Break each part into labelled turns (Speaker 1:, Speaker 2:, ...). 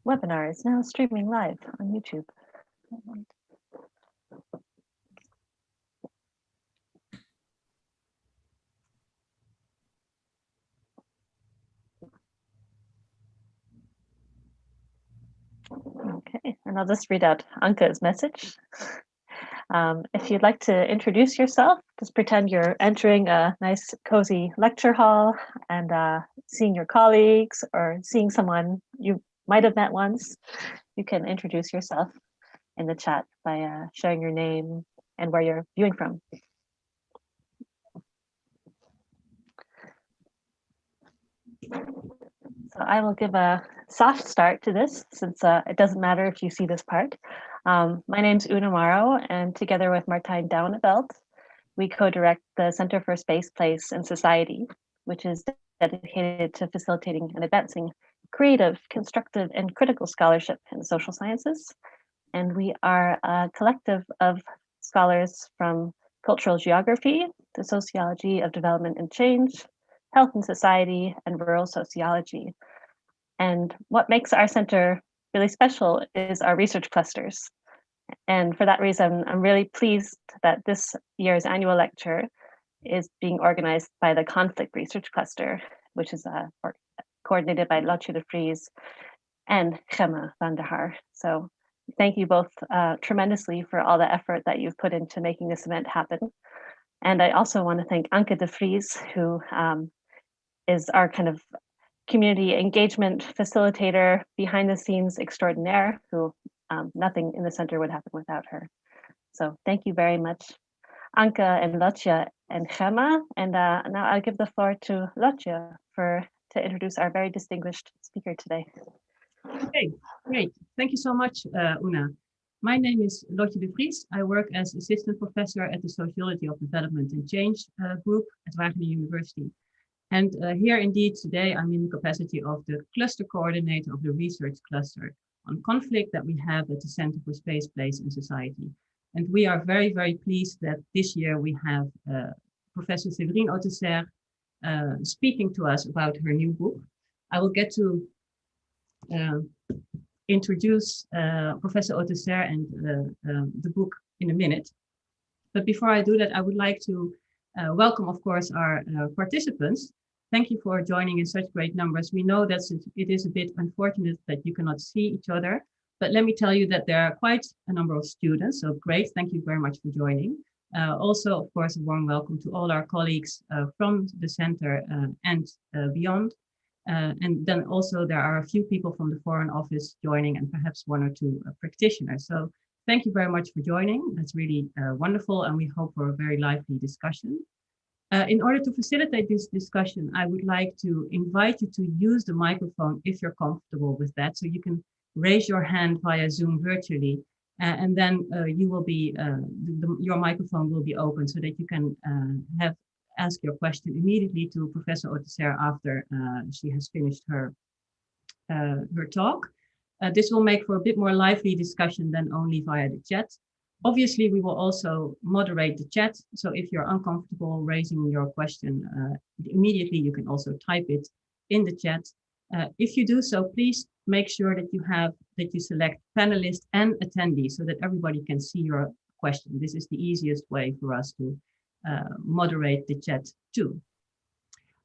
Speaker 1: webinar is now streaming live on YouTube. Okay, and I'll just read out Anke's message. If you'd like to introduce yourself, just pretend you're entering a nice cozy lecture hall and seeing your colleagues or seeing someone you might have met once. You can introduce yourself in the chat by sharing your name and where you're viewing from. So I will give a soft start to this since it doesn't matter if you see this part. My name's Una Morrow, and together with Martijn Downeveld, we co-direct the Center for Space, Place, and Society, which is dedicated to facilitating and advancing creative, constructive, and critical scholarship in the social sciences. And we are a collective of scholars from cultural geography, the sociology of development and change, health and society, and rural sociology. And what makes our center really special is our research clusters. And for that reason, I'm really pleased that this year's annual lecture is being organized by the Conflict Research Cluster, which is coordinated by Lotje de Vries and Gemma van der Haar. So thank you both tremendously for all the effort that you've put into making this event happen. And I also want to thank Anke de Vries, who is our kind of community engagement facilitator, behind the scenes extraordinaire, who nothing in the center would happen without her. So thank you very much, Anke and Lotje and Gemma. And now I'll give the floor to Lotje to introduce our very distinguished speaker today.
Speaker 2: Okay, great. Thank you so much, Una. My name is Lotje de Vries. I work as assistant professor at the Sociology of Development and Change group at Wageningen University. And here indeed today I'm in the capacity of the cluster coordinator of the research cluster on conflict that we have at the Center for Space, Place and Society. And we are very, very pleased that this year we have Professor Severine Autesserre speaking to us about her new book. I will get to introduce Professor Autesserre and the book in a minute. But before I do that, I would like to welcome, of course, our participants. Thank you for joining in such great numbers. We know that it is a bit unfortunate that you cannot see each other, but let me tell you that there are quite a number of students, so great, thank you very much for joining. Also, of course, a warm welcome to all our colleagues from the center and beyond. And then also there are a few people from the Foreign Office joining and perhaps one or two practitioners. So thank you very much for joining. That's really wonderful, and we hope for a very lively discussion. In order to facilitate this discussion, I would like to invite you to use the microphone if you're comfortable with that. So you can raise your hand via Zoom virtually, and then you will be your microphone will be open so that you can ask your question immediately to Professor Autesserre after she has finished her talk. This will make for a bit more lively discussion than only via the chat. Obviously, we will also moderate the chat. So if you're uncomfortable raising your question immediately, you can also type it in the chat. If you do so, please make sure that you select panelists and attendees so that everybody can see your question. This is the easiest way for us to moderate the chat too.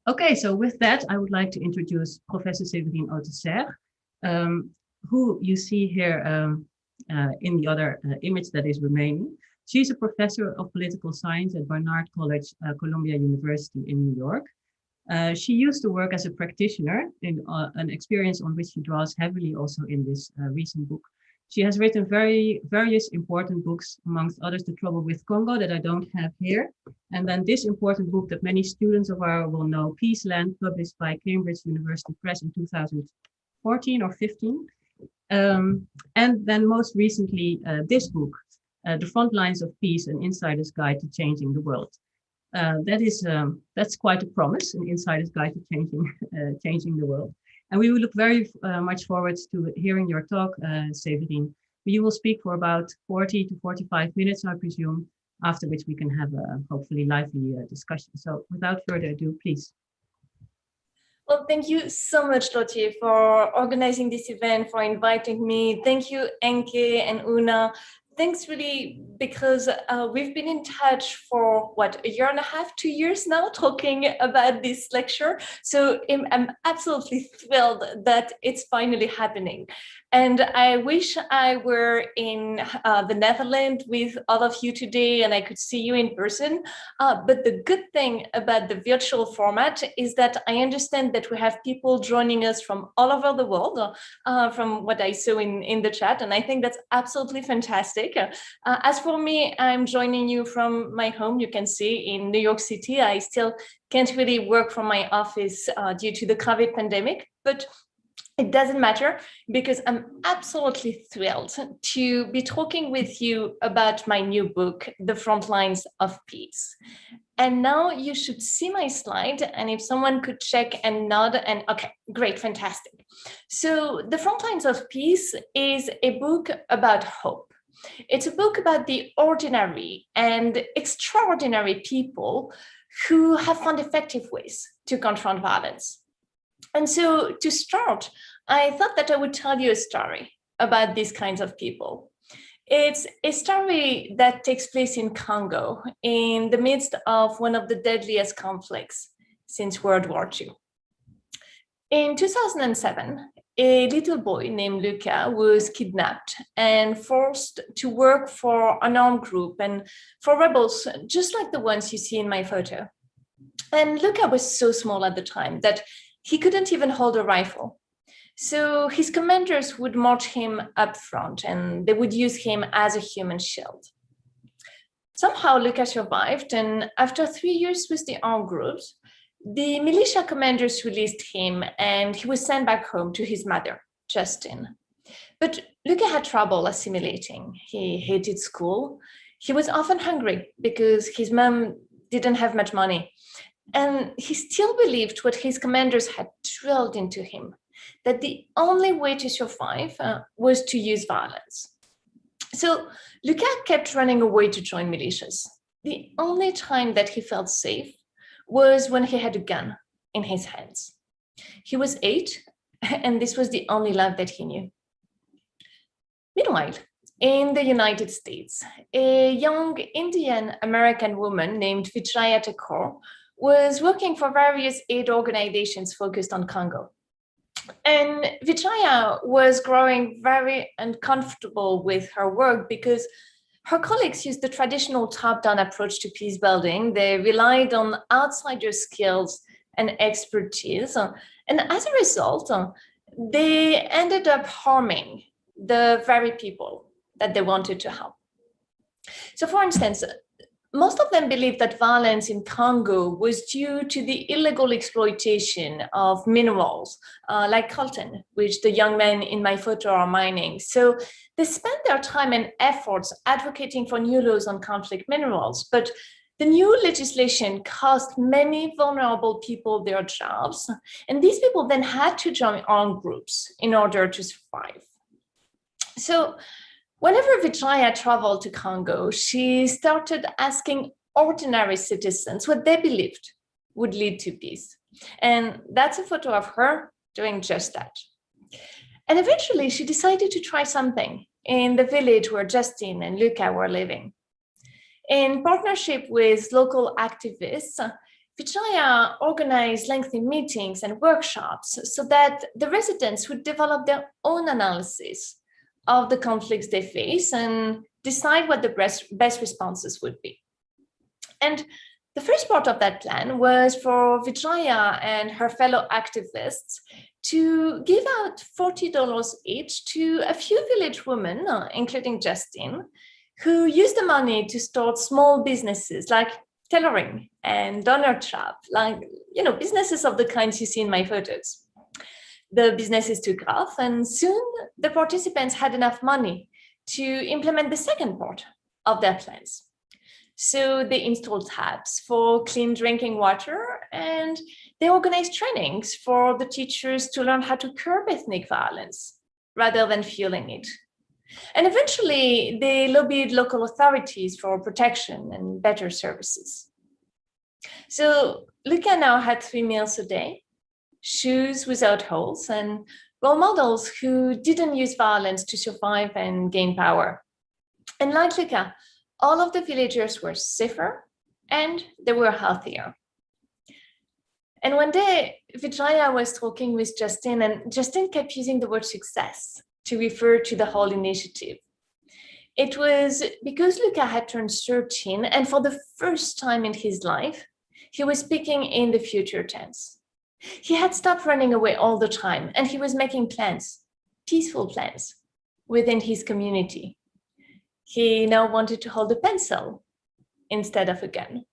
Speaker 2: Okay, so with that, I would like to introduce Professor Severine Autesserre, who you see here in the other image that is remaining. She's a professor of political science at Barnard College, Columbia University in New York. She used to work as a practitioner in an experience on which she draws heavily also in this recent book. She has written various important books, amongst others, The Trouble with Congo, that I don't have here. And then this important book that many students of ours will know, Peaceland, published by Cambridge University Press in 2014 or 15. And then most recently, this book, The Frontlines of Peace, An Insider's Guide to Changing the World. That's quite a promise, an insider's guide to changing the world. And we will look very much forward to hearing your talk, Severine. You will speak for about 40 to 45 minutes, I presume, after which we can have a hopefully lively discussion. So without further ado, please.
Speaker 3: Well, thank you so much, Lottie, for organizing this event, for inviting me. Thank you, Enke and Una. Thanks really, because we've been in touch for what, a year and a half, 2 years now, talking about this lecture. So I'm absolutely thrilled that it's finally happening. And I wish I were in the Netherlands with all of you today and I could see you in person. But the good thing about the virtual format is that I understand that we have people joining us from all over the world, from what I saw in the chat. And I think that's absolutely fantastic. As for me, I'm joining you from my home. You can see in New York City, I still can't really work from my office due to the COVID pandemic, but it doesn't matter because I'm absolutely thrilled to be talking with you about my new book, The Frontlines of Peace. And now you should see my slide, and if someone could check and nod, and okay, great, fantastic. So The Frontlines of Peace is a book about hope. It's a book about the ordinary and extraordinary people who have found effective ways to confront violence. And so to start, I thought that I would tell you a story about these kinds of people. It's a story that takes place in Congo in the midst of one of the deadliest conflicts since World War II. In 2007, a little boy named Luca was kidnapped and forced to work for an armed group and for rebels, just like the ones you see in my photo. And Luca was so small at the time that he couldn't even hold a rifle. So his commanders would march him up front and they would use him as a human shield. Somehow Luca survived, and after 3 years with the armed groups, the militia commanders released him and he was sent back home to his mother, Justin. But Luca had trouble assimilating. He hated school. He was often hungry because his mom didn't have much money. And he still believed what his commanders had drilled into him, that the only way to survive was to use violence. So Luca kept running away to join militias. The only time that he felt safe was when he had a gun in his hands. He was 8, and this was the only love that he knew. Meanwhile, in the United States, a young Indian American woman named Vijaya Thakur was working for various aid organizations focused on Congo. And Vijaya was growing very uncomfortable with her work because her colleagues used the traditional top-down approach to peace building. They relied on outsider skills and expertise. And as a result, they ended up harming the very people that they wanted to help. So for instance, most of them believed that violence in Congo was due to the illegal exploitation of minerals like coltan, which the young men in my photo are mining. So they spent their time and efforts advocating for new laws on conflict minerals, but the new legislation cost many vulnerable people their jobs, and these people then had to join armed groups in order to survive. So whenever Vijaya traveled to Congo, she started asking ordinary citizens what they believed would lead to peace. And that's a photo of her doing just that. And eventually she decided to try something in the village where Justin and Luca were living. In partnership with local activists, Vijaya organized lengthy meetings and workshops so that the residents would develop their own analysis of the conflicts they face and decide what the best responses would be. And the first part of that plan was for Vijaya and her fellow activists to give out $40 each to a few village women, including Justin, who used the money to start small businesses like tailoring and donut shop, like, businesses of the kinds you see in my photos. The businesses took off, and soon the participants had enough money to implement the second part of their plans. So they installed taps for clean drinking water, and they organized trainings for the teachers to learn how to curb ethnic violence rather than fueling it. And eventually, they lobbied local authorities for protection and better services. So Luca now had 3 meals a day. shoes without holes, and role models who didn't use violence to survive and gain power. And like Luca, all of the villagers were safer and they were healthier. And one day, Vijaya was talking with Justin, and Justin kept using the word success to refer to the whole initiative. It was because Luca had turned 13, and for the first time in his life, he was speaking in the future tense. He had stopped running away all the time, and he was making plans, peaceful plans, within his community. He now wanted to hold a pencil instead of a gun.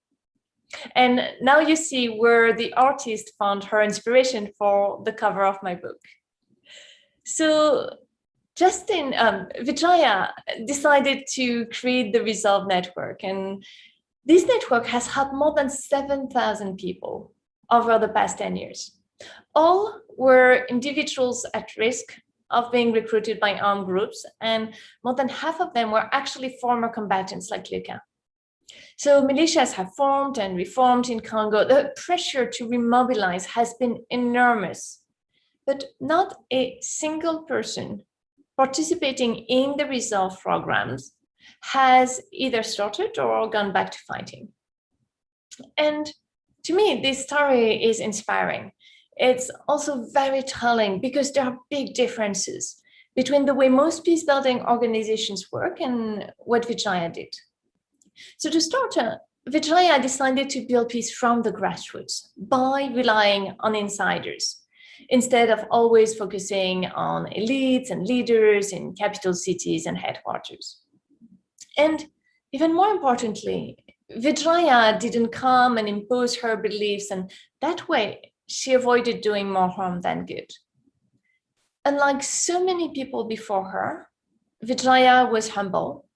Speaker 3: And now you see where the artist found her inspiration for the cover of my book. So Vijaya decided to create the Resolve Network, and this network has helped more than 7,000 people over the past 10 years. All were individuals at risk of being recruited by armed groups, and more than half of them were actually former combatants like Luca. So militias have formed and reformed in Congo. The pressure to remobilize has been enormous, but not a single person participating in the Resolve programs has either started or gone back to fighting. And to me, this story is inspiring. It's also very telling because there are big differences between the way most peace-building organizations work and what Vijaya did. So to start, Vijaya decided to build peace from the grassroots by relying on insiders, instead of always focusing on elites and leaders in capital cities and headquarters. And even more importantly, Vijaya didn't come and impose her beliefs, and that way she avoided doing more harm than good. Unlike so many people before her, Vijaya was humble,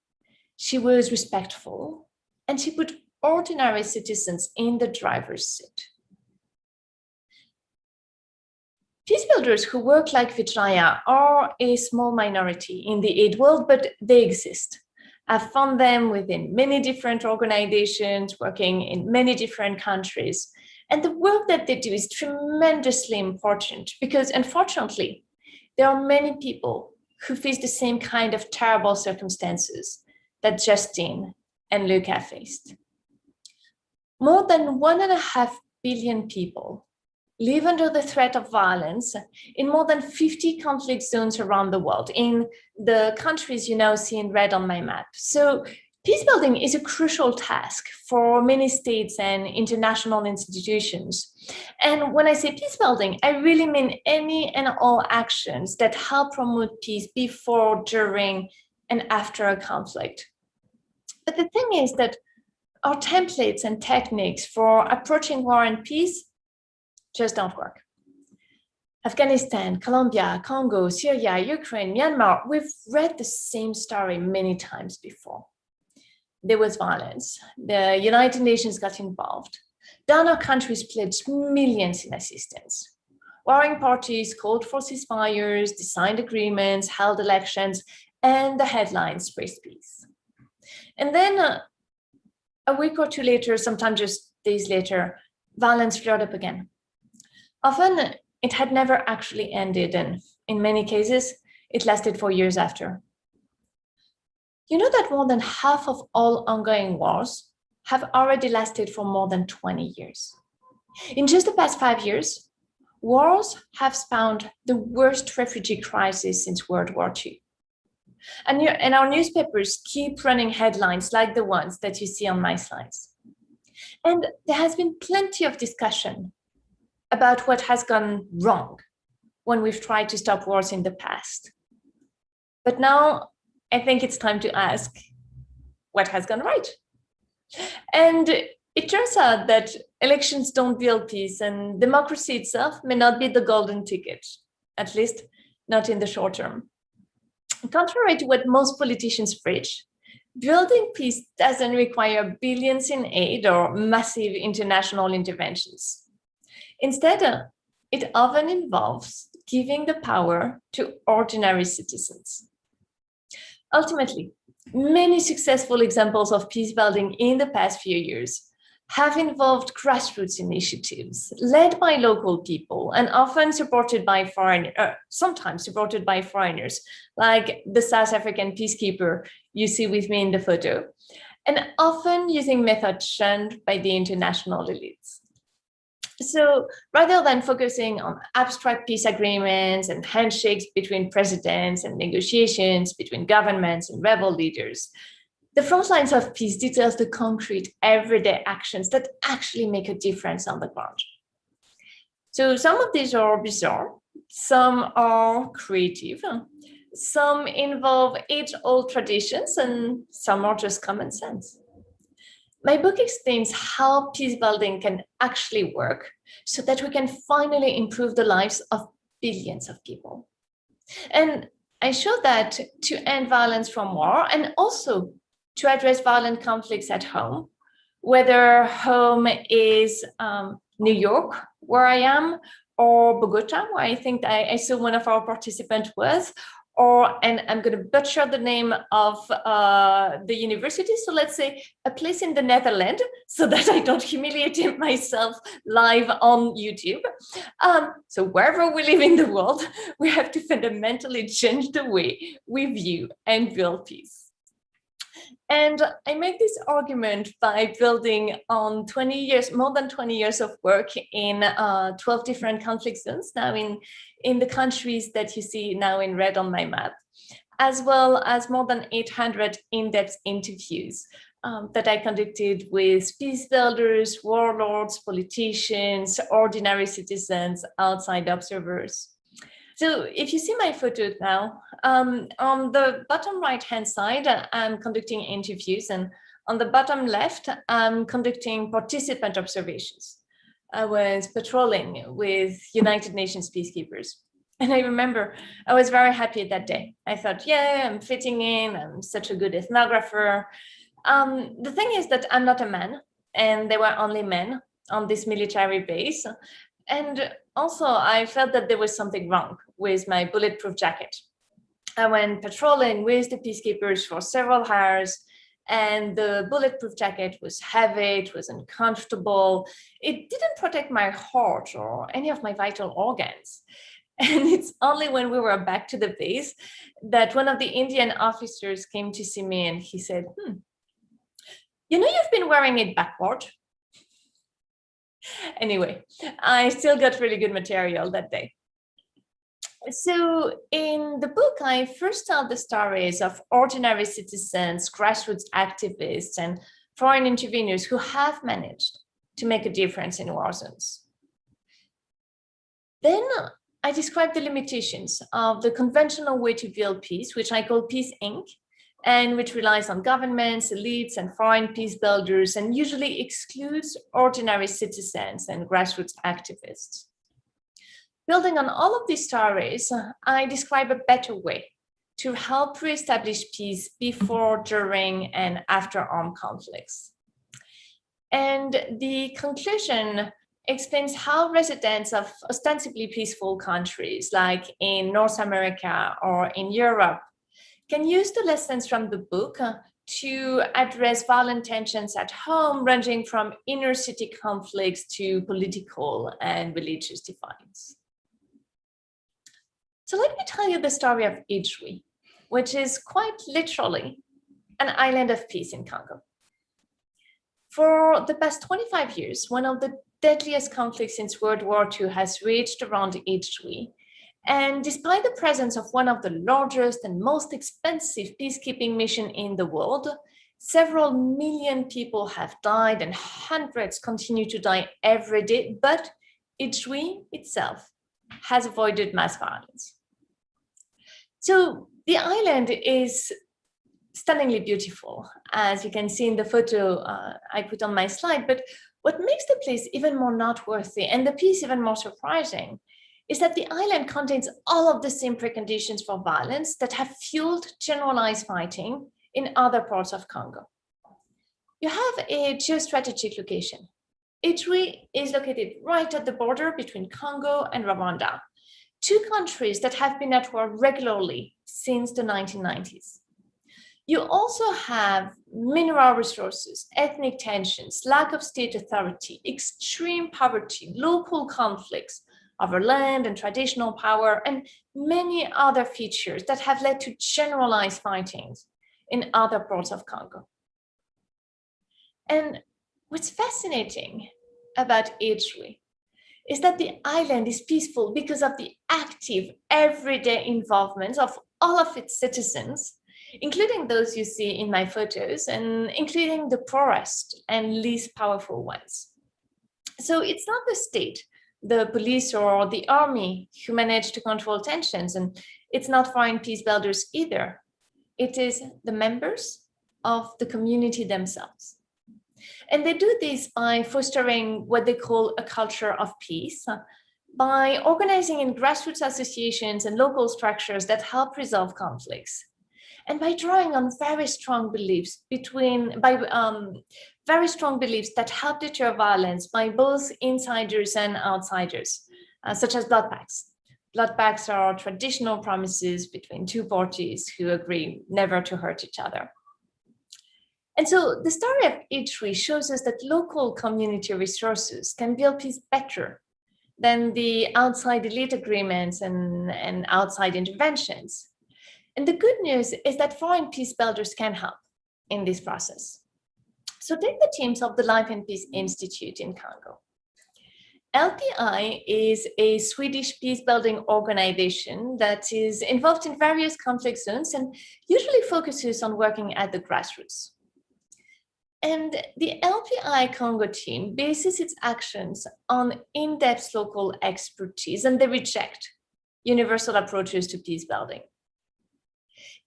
Speaker 3: she was respectful, and she put ordinary citizens in the driver's seat. Peace builders who work like Vijaya are a small minority in the aid world, but they exist. I've found them within many different organizations, working in many different countries. And the work that they do is tremendously important because, unfortunately, there are many people who face the same kind of terrible circumstances that Justine and Luca faced. More than 1.5 billion people live under the threat of violence in more than 50 conflict zones around the world, in the countries you now see in red on my map. So peace building is a crucial task for many states and international institutions. And when I say peace building, I really mean any and all actions that help promote peace before, during, and after a conflict. But the thing is that our templates and techniques for approaching war and peace just don't work. Afghanistan, Colombia, Congo, Syria, Ukraine, Myanmar, we've read the same story many times before. There was violence. The United Nations got involved. Donor countries pledged millions in assistance. Warring parties called for ceasefires, signed agreements, held elections, and the headlines praised peace. And then a week or two later, sometimes just days later, violence flared up again. Often, it had never actually ended, and in many cases, it lasted for years after. You know that more than half of all ongoing wars have already lasted for more than 20 years. In just the past 5 years, wars have spawned the worst refugee crisis since World War II. And our newspapers keep running headlines like the ones that you see on my slides. And there has been plenty of discussion about what has gone wrong when we've tried to stop wars in the past. But now I think it's time to ask what has gone right. And it turns out that elections don't build peace, and democracy itself may not be the golden ticket, at least not in the short term. Contrary to what most politicians preach, building peace doesn't require billions in aid or massive international interventions. Instead, it often involves giving the power to ordinary citizens. Ultimately, many successful examples of peace building in the past few years have involved grassroots initiatives led by local people and often supported by sometimes supported by foreigners, like the South African peacekeeper you see with me in the photo, and often using methods shunned by the international elites. So rather than focusing on abstract peace agreements and handshakes between presidents and negotiations between governments and rebel leaders, the Frontlines of Peace details the concrete everyday actions that actually make a difference on the ground. So some of these are bizarre, some are creative, some involve age-old traditions, and some are just common sense. My book explains how peace building can actually work so that we can finally improve the lives of billions of people. And I show that to end violence from war and also to address violent conflicts at home, whether home is New York, where I am, or Bogota, where I think I saw one of our participants was, and I'm going to butcher the name of the university, so let's say a place in the Netherlands, so that I don't humiliate myself live on YouTube. So wherever we live in the world, we have to fundamentally change the way we view and build peace. And I make this argument by building on more than 20 years of work in 12 different conflict zones, now in the countries that you see now in red on my map, as well as more than 800 in-depth interviews that I conducted with peace builders, warlords, politicians, ordinary citizens, outside observers. So if you see my photo now, on the bottom right-hand side, I'm conducting interviews, and on the bottom left, I'm conducting participant observations. I was patrolling with United Nations peacekeepers. And I remember I was very happy that day. I thought, yeah, I'm fitting in, I'm such a good ethnographer. The thing is that I'm not a man, and there were only men on this military base. And also, I felt that there was something wrong with my bulletproof jacket. I went patrolling with the peacekeepers for several hours, and the bulletproof jacket was heavy, it was uncomfortable. It didn't protect my heart or any of my vital organs. And it's only when we were back to the base that one of the Indian officers came to see me, and he said, you know, you've been wearing it backward. Anyway, I still got really good material that day. So in the book, I first tell the stories of ordinary citizens, grassroots activists, and foreign interveners who have managed to make a difference in war zones. Then I describe the limitations of the conventional way to build peace, which I call Peace Inc., and which relies on governments, elites, and foreign peace builders, and usually excludes ordinary citizens and grassroots activists. Building on all of these stories, I describe a better way to help reestablish peace before, during, and after armed conflicts. And the conclusion explains how residents of ostensibly peaceful countries, like in North America or in Europe, can use the lessons from the book to address violent tensions at home, ranging from inner city conflicts to political and religious divides. So let me tell you the story of Ijwi, which is quite literally an island of peace in Congo. For the past 25 years, one of the deadliest conflicts since World War II has raged around Ijwi. And despite the presence of one of the largest and most expensive peacekeeping missions in the world, several million people have died and hundreds continue to die every day, but Ijwi itself has avoided mass violence. So the island is stunningly beautiful, as you can see in the photo I put on my slide, but what makes the place even more noteworthy and the peace even more surprising is that the island contains all of the same preconditions for violence that have fueled generalized fighting in other parts of Congo. You have a geostrategic location. Ijwi is located right at the border between Congo and Rwanda, two countries that have been at war regularly since the 1990s. You also have mineral resources, ethnic tensions, lack of state authority, extreme poverty, local conflicts over land and traditional power, and many other features that have led to generalized fightings in other parts of Congo. And what's fascinating about Ituri is that the island is peaceful because of the active, everyday involvement of all of its citizens, including those you see in my photos, and including the poorest and least powerful ones. So it's not the state, the police or the army who manage to control tensions, and it's not foreign peace builders either. It is the members of the community themselves. And they do this by fostering what they call a culture of peace, by organizing in grassroots associations and local structures that help resolve conflicts, and by drawing on very strong beliefs that help deter violence by both insiders and outsiders, such as blood pacts. Blood pacts are traditional promises between two parties who agree never to hurt each other. And so the story of Ituri shows us that local community resources can build peace better than the outside elite agreements and outside interventions. And the good news is that foreign peace builders can help in this process. So take the teams of the Life and Peace Institute in Congo. LPI is a Swedish peace-building organization that is involved in various conflict zones and usually focuses on working at the grassroots. And the LPI Congo team bases its actions on in-depth local expertise, and they reject universal approaches to peace building.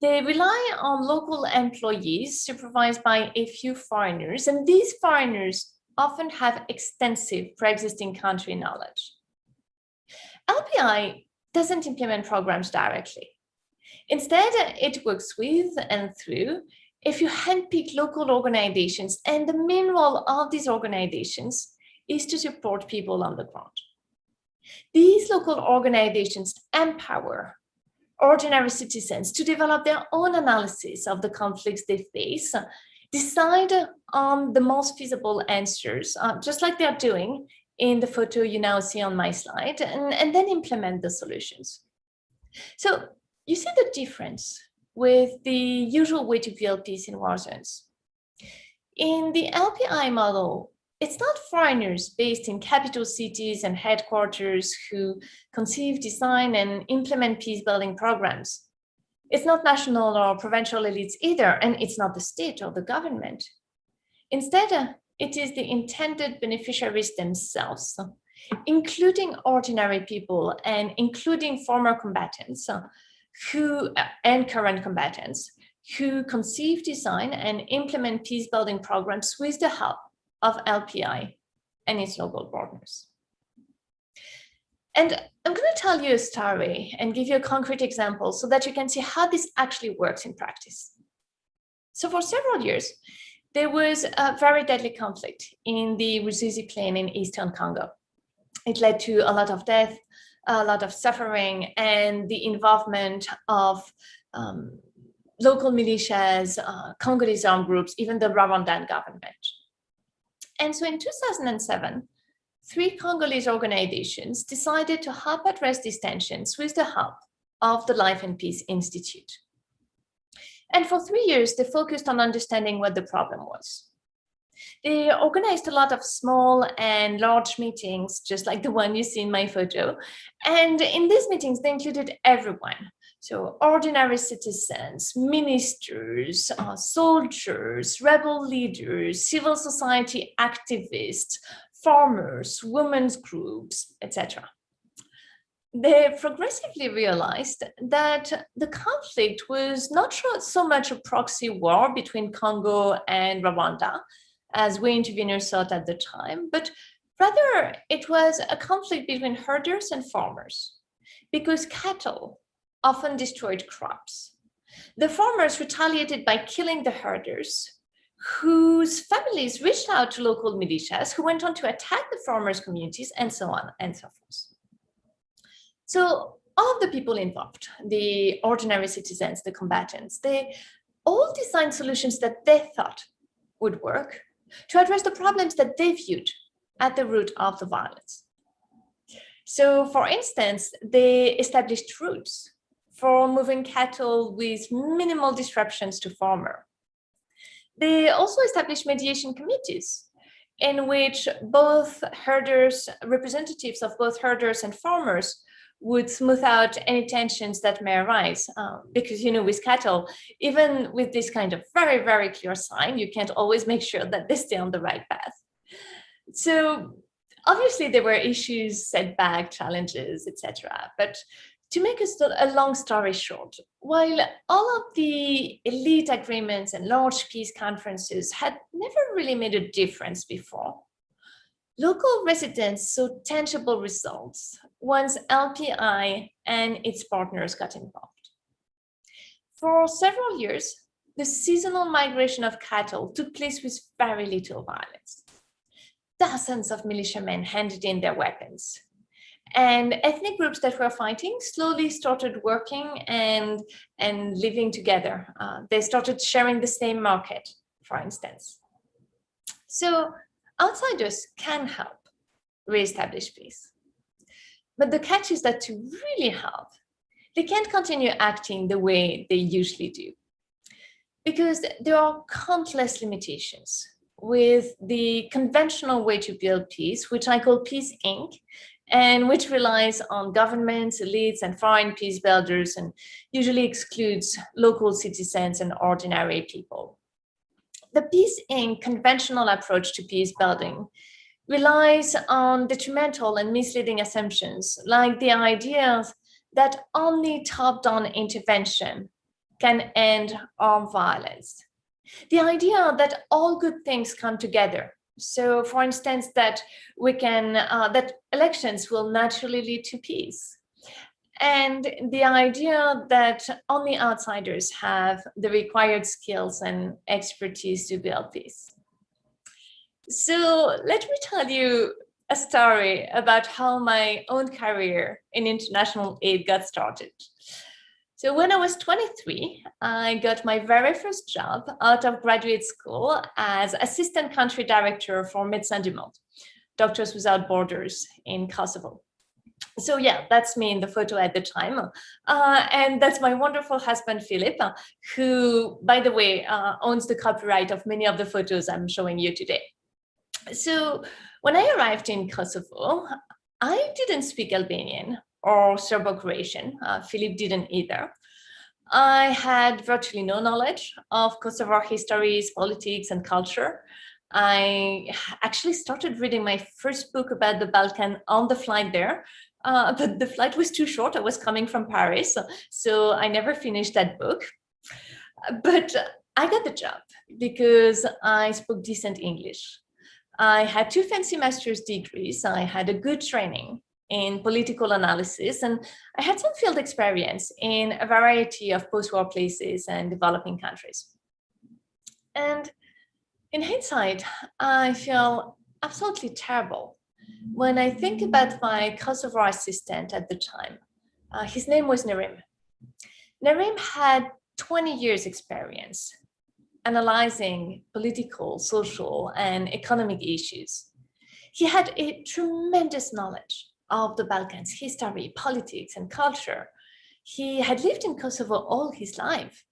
Speaker 3: They rely on local employees supervised by a few foreigners, and these foreigners often have extensive pre-existing country knowledge. LPI doesn't implement programs directly. Instead, it works with and through a few handpicked local organizations, and the main role of these organizations is to support people on the ground. These local organizations empower ordinary citizens to develop their own analysis of the conflicts they face, decide on the most feasible answers, just like they're doing in the photo you now see on my slide, and then implement the solutions. So you see the difference with the usual way to build peace in war zones. In the LPI model, it's not foreigners based in capital cities and headquarters who conceive, design, and implement peace-building programs. It's not national or provincial elites either, and it's not the state or the government. Instead, it is the intended beneficiaries themselves, including ordinary people and including former combatants and current combatants who conceive, design, and implement peace-building programs with the help of LPI and its local partners. And I'm going to tell you a story and give you a concrete example so that you can see how this actually works in practice. So for several years, there was a very deadly conflict in the Ruzizi Plain in eastern Congo. It led to a lot of death, a lot of suffering, and the involvement of local militias, Congolese armed groups, even the Rwandan government. And so in 2007, 3 Congolese organizations decided to help address these tensions with the help of the Life and Peace Institute. And for 3 years, they focused on understanding what the problem was. They organized a lot of small and large meetings, just like the one you see in my photo. And in these meetings, they included everyone. So ordinary citizens, ministers, soldiers, rebel leaders, civil society activists, farmers, women's groups, etc. They progressively realized that the conflict was not so much a proxy war between Congo and Rwanda, as we interveners thought at the time, but rather it was a conflict between herders and farmers, because cattle often destroyed crops. The farmers retaliated by killing the herders, whose families reached out to local militias who went on to attack the farmers' communities, and so on and so forth. So all of the people involved, the ordinary citizens, the combatants, they all designed solutions that they thought would work to address the problems that they viewed at the root of the violence. So, for instance, they established routes for moving cattle with minimal disruptions to farmer. They also established mediation committees in which both herders, representatives of both herders and farmers would smooth out any tensions that may arise. Because, with cattle, even with this kind of very, very clear sign, you can't always make sure that they stay on the right path. So obviously there were issues, setback, challenges, etc. But to make a long story short, while all of the elite agreements and large peace conferences had never really made a difference before, local residents saw tangible results once LPI and its partners got involved. For several years, the seasonal migration of cattle took place with very little violence. Dozens of militiamen handed in their weapons. And ethnic groups that were fighting slowly started working and living together. They started sharing the same market, for instance. So outsiders can help reestablish peace. But the catch is that to really help, they can't continue acting the way they usually do, because there are countless limitations with the conventional way to build peace, which I call Peace Inc., and which relies on governments, elites, and foreign peace builders, and usually excludes local citizens and ordinary people. The Peace Inc. conventional approach to peace building relies on detrimental and misleading assumptions, like the idea that only top-down intervention can end armed violence. The idea that all good things come together. So, for instance, that that elections will naturally lead to peace. And the idea that only outsiders have the required skills and expertise to build peace. So let me tell you a story about how my own career in international aid got started. So when I was 23, I got my very first job out of graduate school as assistant country director for Médecins du Monde, Doctors Without Borders in Kosovo. So yeah, that's me in the photo at the time. And that's my wonderful husband, Philip, who, by the way, owns the copyright of many of the photos I'm showing you today. So when I arrived in Kosovo, I didn't speak Albanian or Serbo-Croatian. Philip didn't either. I had virtually no knowledge of Kosovo histories, politics, and culture. I actually started reading my first book about the Balkan on the flight there, but the flight was too short. I was coming from Paris, so I never finished that book. But I got the job because I spoke decent English. I had 2 fancy master's degrees. I had a good training in political analysis, and I had some field experience in a variety of post-war places and developing countries. And in hindsight, I feel absolutely terrible when I think about my Kosovo assistant at the time. His name was Narim. Narim had 20 years experience analyzing political, social, and economic issues. He had a tremendous knowledge of the Balkans' history, politics, and culture. He had lived in Kosovo all his life.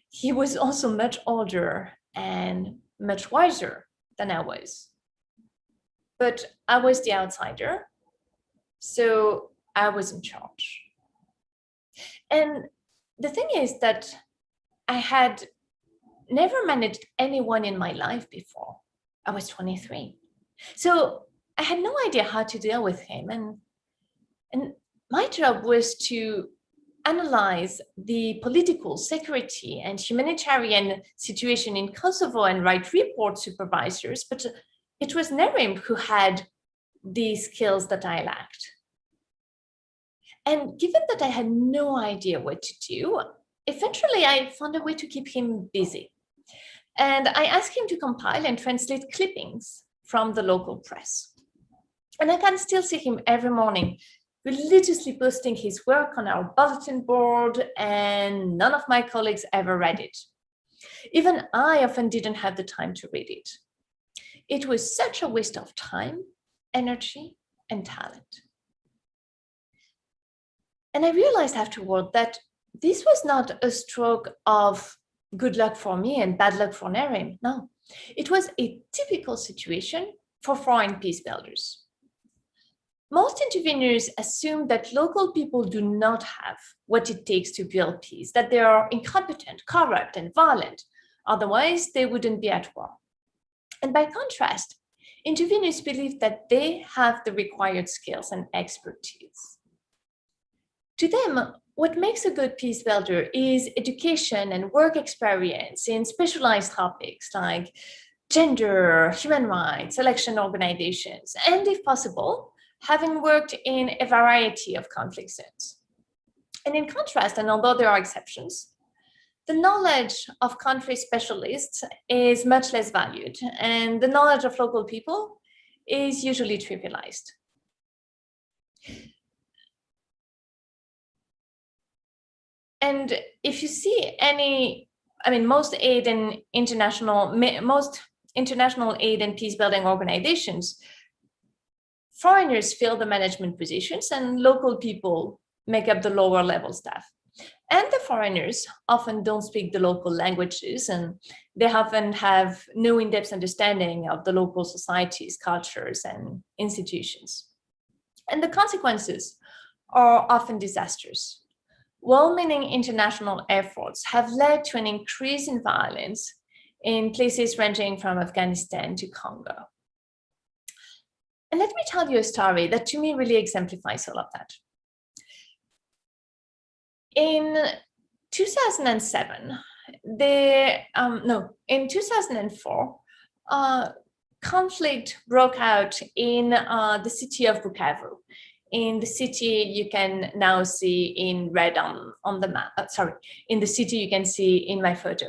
Speaker 3: He was also much older and much wiser than I was. But I was the outsider, so I was in charge. And the thing is that I had never managed anyone in my life before. I was 23. So I had no idea how to deal with him. And my job was to analyze the political, security, and humanitarian situation in Kosovo and write reports to supervisors. But it was Narim who had the skills that I lacked. And given that I had no idea what to do, eventually I found a way to keep him busy. And I asked him to compile and translate clippings from the local press. And I can still see him every morning religiously posting his work on our bulletin board, and none of my colleagues ever read it. Even I often didn't have the time to read it. It was such a waste of time, energy, and talent. And I realized afterward that this was not a stroke of good luck for me and bad luck for Nerim. No, it was a typical situation for foreign peace builders. Most interveners assume that local people do not have what it takes to build peace, that they are incompetent, corrupt, and violent. Otherwise, they wouldn't be at war. And by contrast, interveners believe that they have the required skills and expertise. To them, what makes a good peace builder is education and work experience in specialized topics like gender, human rights, election organizations, and if possible, having worked in a variety of conflict zones. And in contrast, and although there are exceptions, the knowledge of country specialists is much less valued, and the knowledge of local people is usually trivialized. And if you see most international aid and peace building organizations, foreigners fill the management positions and local people make up the lower level staff. And the foreigners often don't speak the local languages, and they often have no in-depth understanding of the local societies, cultures, and institutions. And the consequences are often disastrous. Well-meaning international efforts have led to an increase in violence in places ranging from Afghanistan to Congo. And let me tell you a story that to me really exemplifies all of that. In 2007, in 2004, conflict broke out in the city of Bukavu. In the city you can now see in red on the map, in the city you can see in my photo.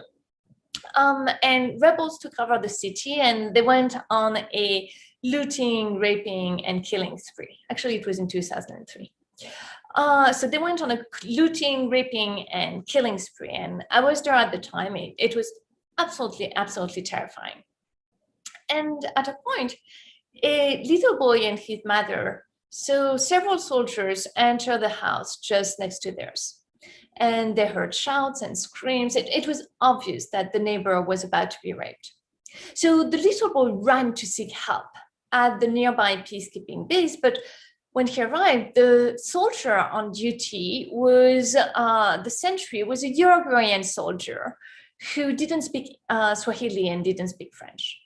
Speaker 3: And rebels took over the city and they went on a looting, raping, and killing spree. Actually, it was in 2003. So they went on a looting, raping, and killing spree. And I was there at the time. It was absolutely terrifying. And at a point, a little boy and his mother saw several soldiers enter the house just next to theirs. And they heard shouts and screams. It was obvious that the neighbor was about to be raped. So the little boy ran to seek help at the nearby peacekeeping base, but when he arrived, the soldier on duty was, the sentry was a Uruguayan soldier who didn't speak Swahili and didn't speak French.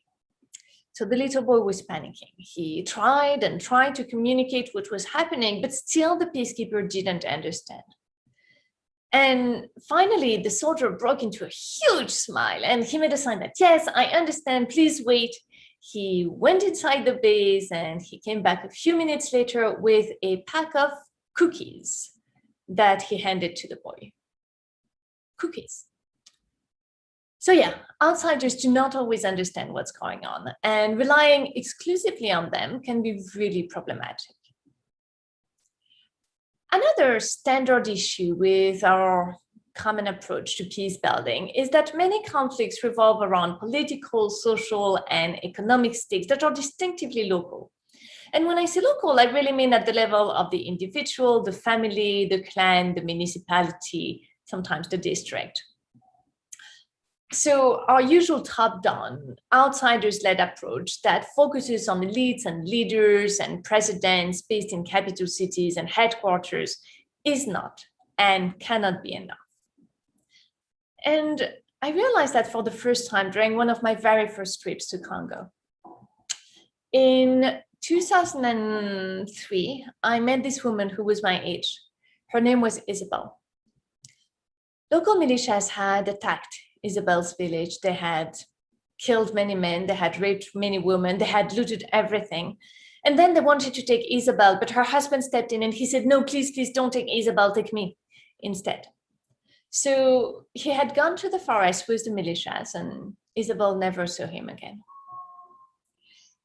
Speaker 3: So the little boy was panicking. He tried to communicate what was happening, but still the peacekeeper didn't understand. And finally, the soldier broke into a huge smile and he made a sign that, yes, I understand, please wait. He went inside the base and he came back a few minutes later with a pack of cookies that he handed to the boy. Cookies. So yeah, outsiders do not always understand what's going on, and relying exclusively on them can be really problematic. Another standard issue with our common approach to peace building is that many conflicts revolve around political, social, and economic stakes that are distinctively local. And when I say local, I really mean at the level of the individual, the family, the clan, the municipality, sometimes the district. So our usual top-down, outsiders-led approach that focuses on elites and leaders and presidents based in capital cities and headquarters is not and cannot be enough. And I realized that for the first time during one of my very first trips to Congo. In 2003, I met this woman who was my age. Her name was Isabel. Local militias had attacked Isabel's village. They had killed many men, they had raped many women, they had looted everything. And then they wanted to take Isabel, but her husband stepped in and he said, no, please don't take Isabel, take me instead. So he had gone to the forest with the militias and Isabel never saw him again.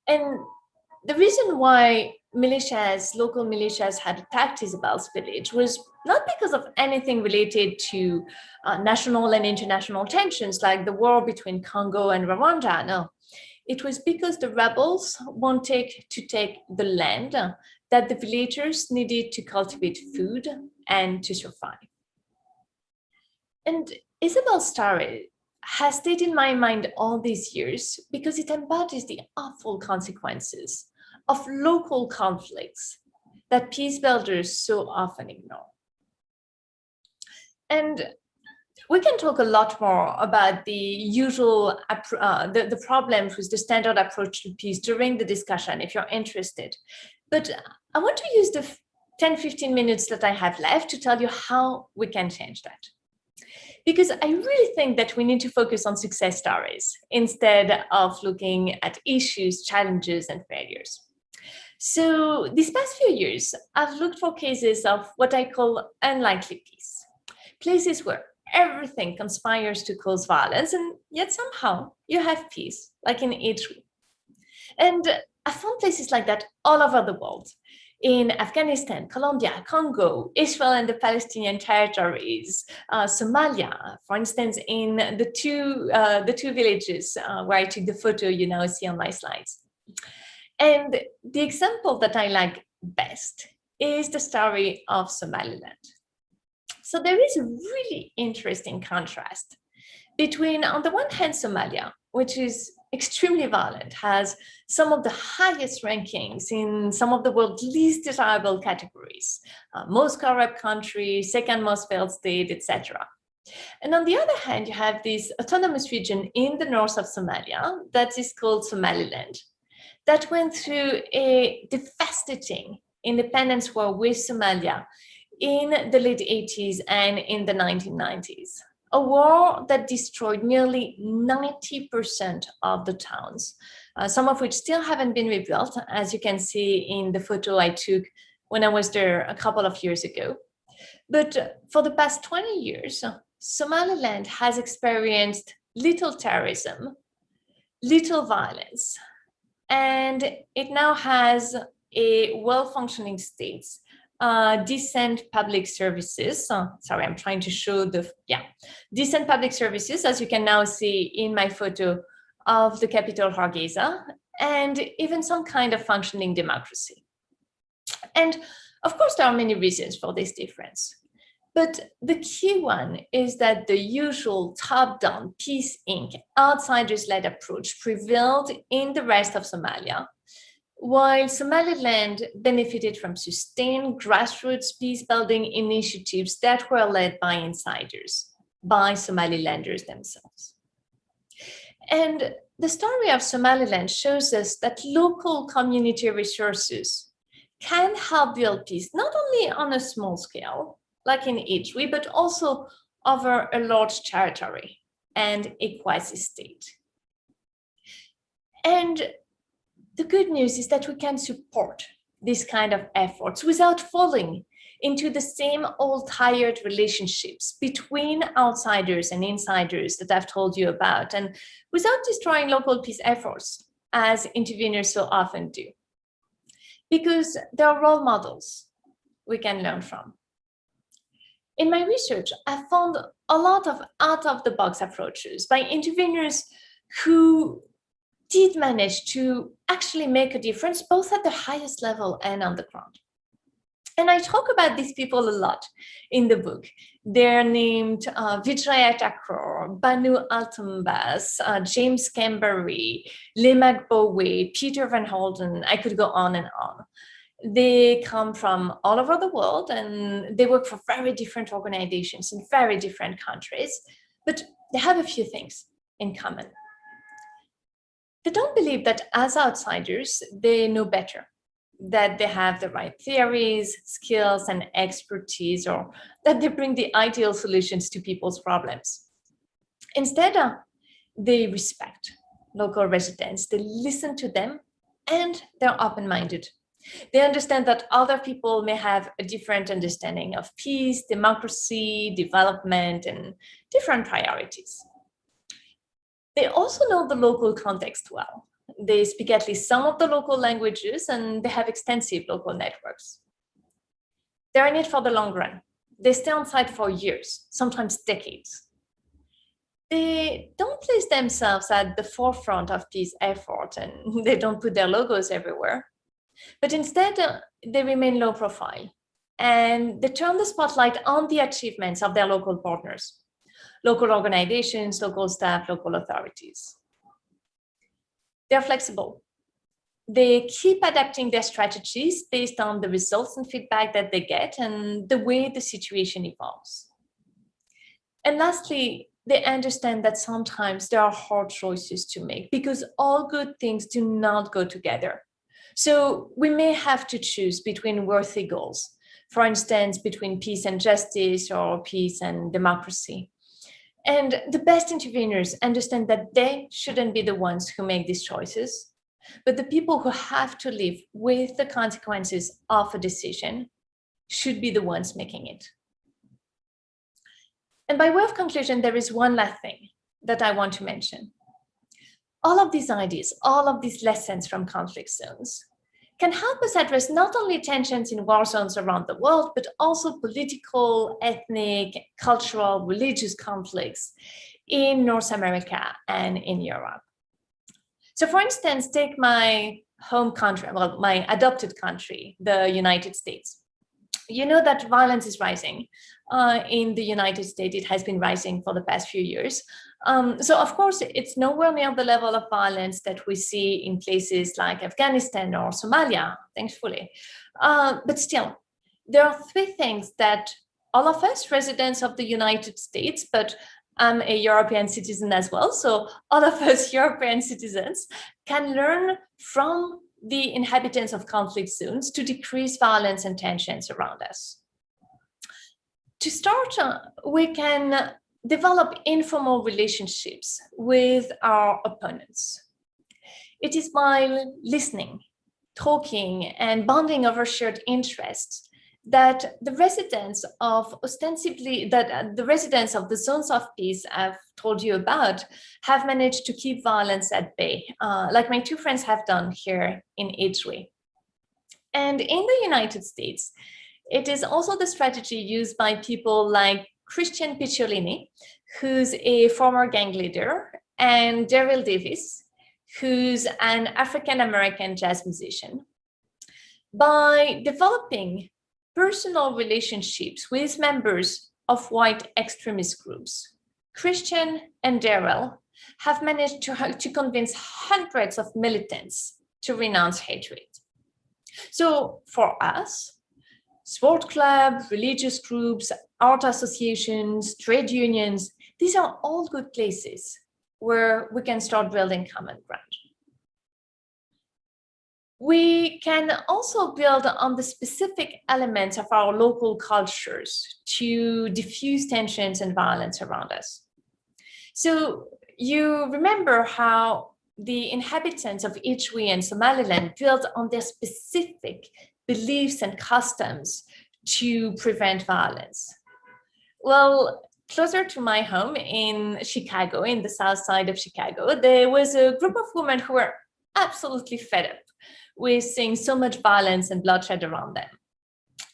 Speaker 3: And the reason why militias, local militias had attacked Isabel's village was not because of anything related to national and international tensions like the war between Congo and Rwanda. No, it was because the rebels wanted to take the land that the villagers needed to cultivate food and to survive. And Isabel's story has stayed in my mind all these years because it embodies the awful consequences of local conflicts that peace builders so often ignore. And we can talk a lot more about the usual, the problems with the standard approach to peace during the discussion if you're interested. But I want to use the 10-15 minutes that I have left to tell you how we can change that. Because I really think that we need to focus on success stories instead of looking at issues, challenges, and failures. So these past few years, I've looked for cases of what I call unlikely peace, places where everything conspires to cause violence, and yet somehow you have peace, like in Italy. And I found places like that all over the world. In Afghanistan, Colombia, Congo, Israel and the Palestinian territories, Somalia, for instance, in the two villages where I took the photo you now see on my slides. And the example that I like best is the story of Somaliland. So there is a really interesting contrast between, on the one hand, Somalia, which is extremely violent, has some of the highest rankings in some of the world's least desirable categories, most corrupt country, second most failed state, etc. And on the other hand, you have this autonomous region in the north of Somalia that is called Somaliland, that went through a devastating independence war with Somalia in the late 80s and in the 1990s. A war that destroyed nearly 90% of the towns, some of which still haven't been rebuilt, as you can see in the photo I took when I was there a couple of years ago. But for the past 20 years, Somaliland has experienced little terrorism, little violence, and it now has a well-functioning state, decent public services. Sorry, I'm trying to show decent public services, as you can now see in my photo of the capital Hargeisa, and even some kind of functioning democracy. And of course, there are many reasons for this difference. But the key one is that the usual top-down, Peace Inc., outsiders-led approach prevailed in the rest of Somalia, while Somaliland benefited from sustained grassroots peace-building initiatives that were led by insiders, by Somalilanders themselves. And the story of Somaliland shows us that local community resources can help build peace, not only on a small scale, like in Italy, but also over a large territory and a quasi-state. And the good news is that we can support this kind of efforts without falling into the same old tired relationships between outsiders and insiders that I've told you about, and without destroying local peace efforts, as interveners so often do. Because there are role models we can learn from. In my research, I found a lot of out-of-the-box approaches by interveners who did manage to actually make a difference, both at the highest level and on the ground. And I talk about these people a lot in the book. They're named Vijaya Thakur, Banu Altumbas, James Camberry, Lemak Bowe, Peter Van Holden. I could go on and on. They come from all over the world and they work for very different organizations in very different countries, but they have a few things in common. They don't believe that as outsiders, they know better, that they have the right theories, skills, and expertise, or that they bring the ideal solutions to people's problems. Instead, they respect local residents, they listen to them, and they're open-minded. They understand that other people may have a different understanding of peace, democracy, development, and different priorities. They also know the local context well. They speak at least some of the local languages, and they have extensive local networks. They're in it for the long run. They stay on site for years, sometimes decades. They don't place themselves at the forefront of peace effort, and they don't put their logos everywhere. But instead, they remain low profile, and they turn the spotlight on the achievements of their local partners, local organizations, local staff, local authorities. They're flexible. They keep adapting their strategies based on the results and feedback that they get and the way the situation evolves. And lastly, they understand that sometimes there are hard choices to make because all good things do not go together. So we may have to choose between worthy goals, for instance, between peace and justice or peace and democracy. And the best interveners understand that they shouldn't be the ones who make these choices, but the people who have to live with the consequences of a decision should be the ones making it. And by way of conclusion, there is one last thing that I want to mention. All of these ideas, all of these lessons from conflict zones can help us address not only tensions in war zones around the world, but also political, ethnic, cultural, religious conflicts in North America and in Europe. So for instance, take my home country, well, my adopted country, the United States. You know that violence is rising. In the United States, it has been rising for the past few years. So of course, it's nowhere near the level of violence that we see in places like Afghanistan or Somalia, thankfully. But still, there are three things that all of us, residents of the United States, but I'm a European citizen as well, so all of us European citizens can learn from the inhabitants of conflict zones to decrease violence and tensions around us. To start, we can develop informal relationships with our opponents. It is by listening, talking, and bonding over shared interests that the residents of the zones of peace I've told you about have managed to keep violence at bay, like my two friends have done here in Edgeway. And in the United States, it is also the strategy used by people like Christian Picciolini, who's a former gang leader, and Daryl Davis, who's an African-American jazz musician. By developing personal relationships with members of white extremist groups, Christian and Daryl have managed to convince hundreds of militants to renounce hatred. So for us, sport clubs, religious groups, art associations, trade unions, these are all good places where we can start building common ground. We can also build on the specific elements of our local cultures to diffuse tensions and violence around us. So you remember how the inhabitants of Edgeway and Somaliland built on their specific beliefs and customs to prevent violence. Well, closer to my home in Chicago, in the south side of Chicago, there was a group of women who were absolutely fed up with seeing so much violence and bloodshed around them.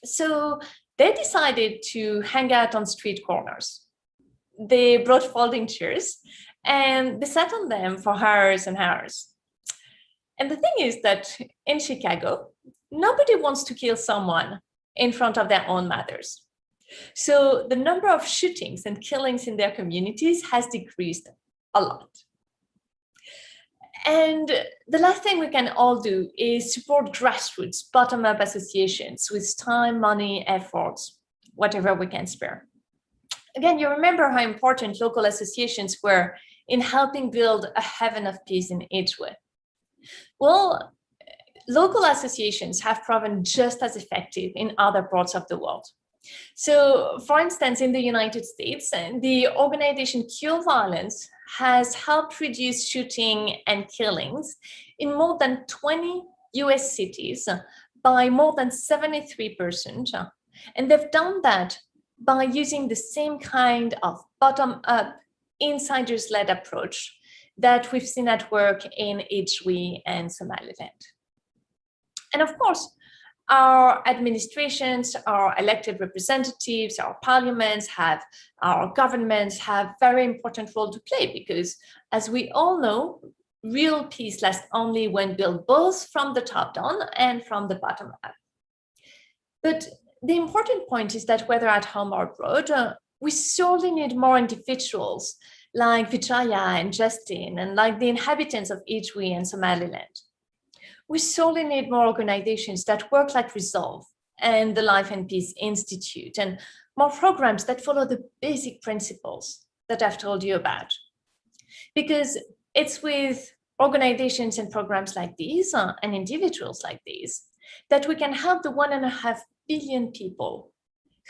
Speaker 3: So they decided to hang out on street corners. They brought folding chairs and they sat on them for hours and hours. And the thing is that in Chicago, nobody wants to kill someone in front of their own mothers. So the number of shootings and killings in their communities has decreased a lot. And the last thing we can all do is support grassroots, bottom-up associations with time, money, efforts, whatever we can spare. Again, you remember how important local associations were in helping build a heaven of peace in Edgeway. Well, local associations have proven just as effective in other parts of the world. So, for instance, in the United States, the organization Cure Violence has helped reduce shooting and killings in more than 20 US cities by more than 73%. And they've done that by using the same kind of bottom-up, insiders-led approach that we've seen at work in HW and Somaliland. And of course, our administrations, our elected representatives, our parliaments our governments have very important role to play, because as we all know, real peace lasts only when built both from the top down and from the bottom up. But the important point is that whether at home or abroad, we sorely need more individuals like Vijaya and Justin, and like the inhabitants of HW and Somaliland. We sorely need more organizations that work like Resolve and the Life and Peace Institute, and more programs that follow the basic principles that I've told you about. Because it's with organizations and programs like these and individuals like these that we can help the 1.5 billion people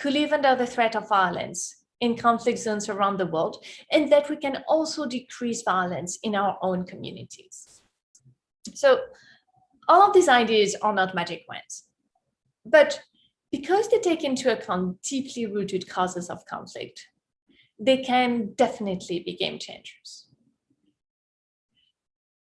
Speaker 3: who live under the threat of violence in conflict zones around the world, and that we can also decrease violence in our own communities. So all of these ideas are not magic wands, but because they take into account deeply rooted causes of conflict, they can definitely be game changers.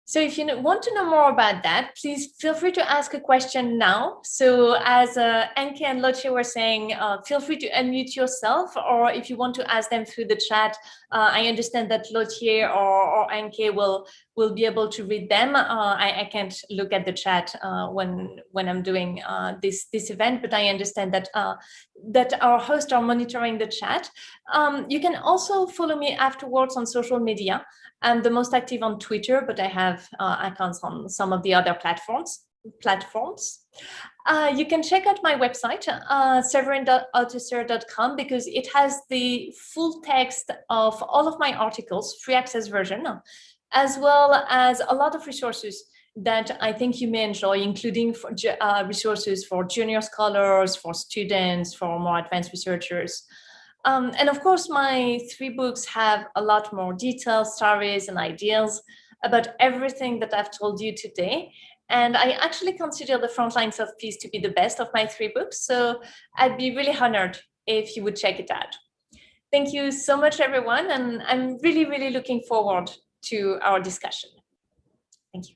Speaker 3: So if you want to know more about that, please feel free to ask a question now. So as Anke and Lotje were saying, feel free to unmute yourself, or if you want to ask them through the chat, I understand that Lotje or Anke will be able to read them. I can't look at the chat when I'm doing this event, but I understand that that our hosts are monitoring the chat. You can also follow me afterwards on social media. I'm the most active on Twitter, but I have accounts on some of the other platforms. You can check out my website, severine.autesserre.com, because it has the full text of all of my articles, free access version, as well as a lot of resources that I think you may enjoy, including resources for junior scholars, for students, for more advanced researchers. And of course, my 3 books have a lot more details, stories, and ideas about everything that I've told you today. And I actually consider the Frontlines of Peace to be the best of my 3 books. So I'd be really honored if you would check it out. Thank you so much, everyone. And I'm really, really looking forward to our discussion. Thank you.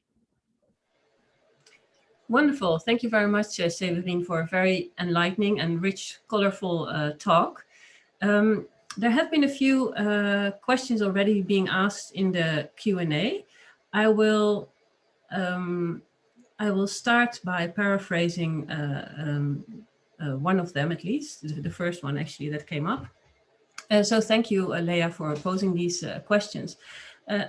Speaker 2: Wonderful. Thank you very much, Severine, for a very enlightening and rich, colorful talk. There have been a few questions already being asked in the Q&A. I will start by paraphrasing one of them, at least, the first one actually that came up. So thank you, Leah, for posing these questions.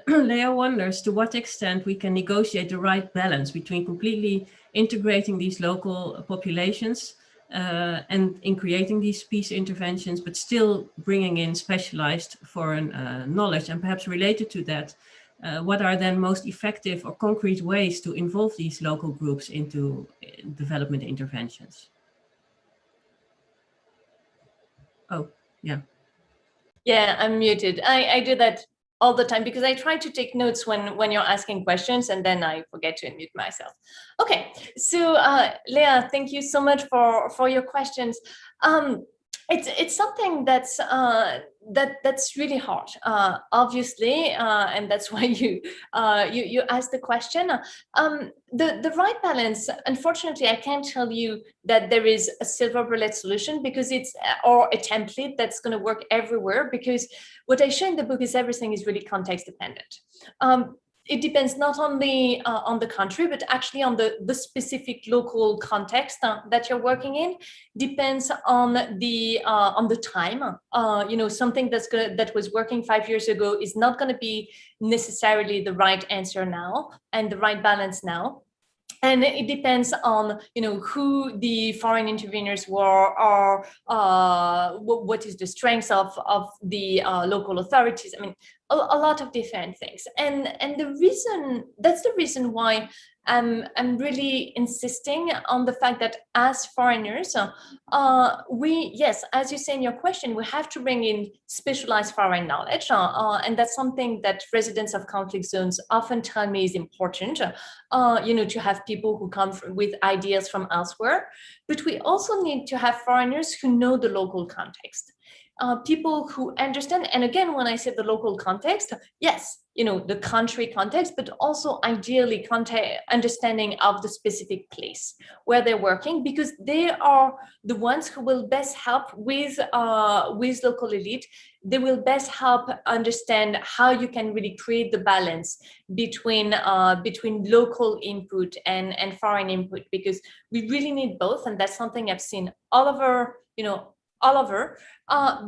Speaker 2: Leah wonders to what extent we can negotiate the right balance between completely integrating these local populations and in creating these peace interventions, but still bringing in specialized foreign knowledge. And perhaps related to that, what are then most effective or concrete ways to involve these local groups into development interventions? Oh, yeah.
Speaker 3: Yeah, I'm muted. I do that all the time because I try to take notes when you're asking questions, and then I forget to unmute myself. Okay, so Leah, thank you so much for your questions. It's something that's really hard, obviously, and that's why you asked the question. The right balance, unfortunately, I can't tell you that there is a silver bullet solution because it's or a template that's going to work everywhere, because what I show in the book is everything is really context dependent. It depends not only on the country, but actually on the specific local context that you're working in. Depends on the time. You know, something that was working 5 years ago is not going to be necessarily the right answer now and the right balance now. And it depends on, you know, who the foreign interveners were, or what is the strength of the local authorities. I mean, a lot of different things. And that's the reason why I'm really insisting on the fact that as foreigners, yes, as you say in your question, we have to bring in specialized foreign knowledge. And that's something that residents of conflict zones often tell me is important, you know, to have people who come with ideas from elsewhere. But we also need to have foreigners who know the local context. people who understand. And again, when I said the local context, yes, the country context, but also ideally understanding of the specific place where they're working, because they are the ones who will best help with local elite. They will best help understand how you can really create the balance between local input and foreign input, because we really need both, and that's something I've seen all over,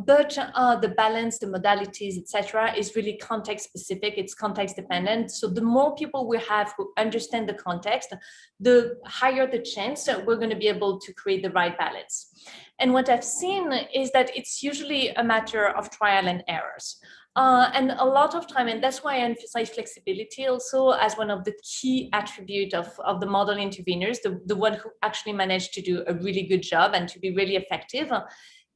Speaker 3: but the balance, the modalities, etc., is really context specific. It's context dependent. So the more people we have who understand the context, the higher the chance that we're going to be able to create the right balance. And what I've seen is that it's usually a matter of trial and errors. And a lot of time, and that's why I emphasize flexibility also as one of the key attributes of the model interveners, the one who actually managed to do a really good job and to be really effective.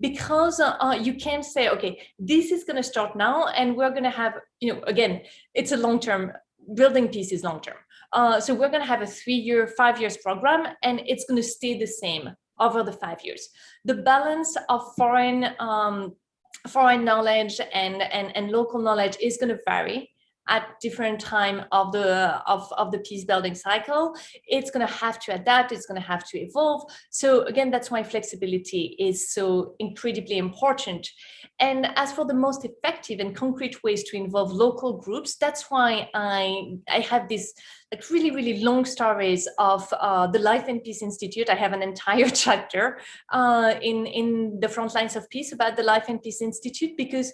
Speaker 3: Because you can say, okay, this is going to start now, and we're going to have, again, it's a long-term, building peace is long-term. So we're going to have a 3-year, 5 years program, and it's going to stay the same over the 5 years. The balance of foreign knowledge and local knowledge is going to vary at different time of the peace building cycle. It's going to have to adapt, it's going to have to evolve. So again, that's why flexibility is so incredibly important. And as for the most effective and concrete ways to involve local groups, that's why I have these like really long stories of the Life and Peace Institute. I have an entire chapter in the Frontlines of Peace about the Life and Peace Institute, because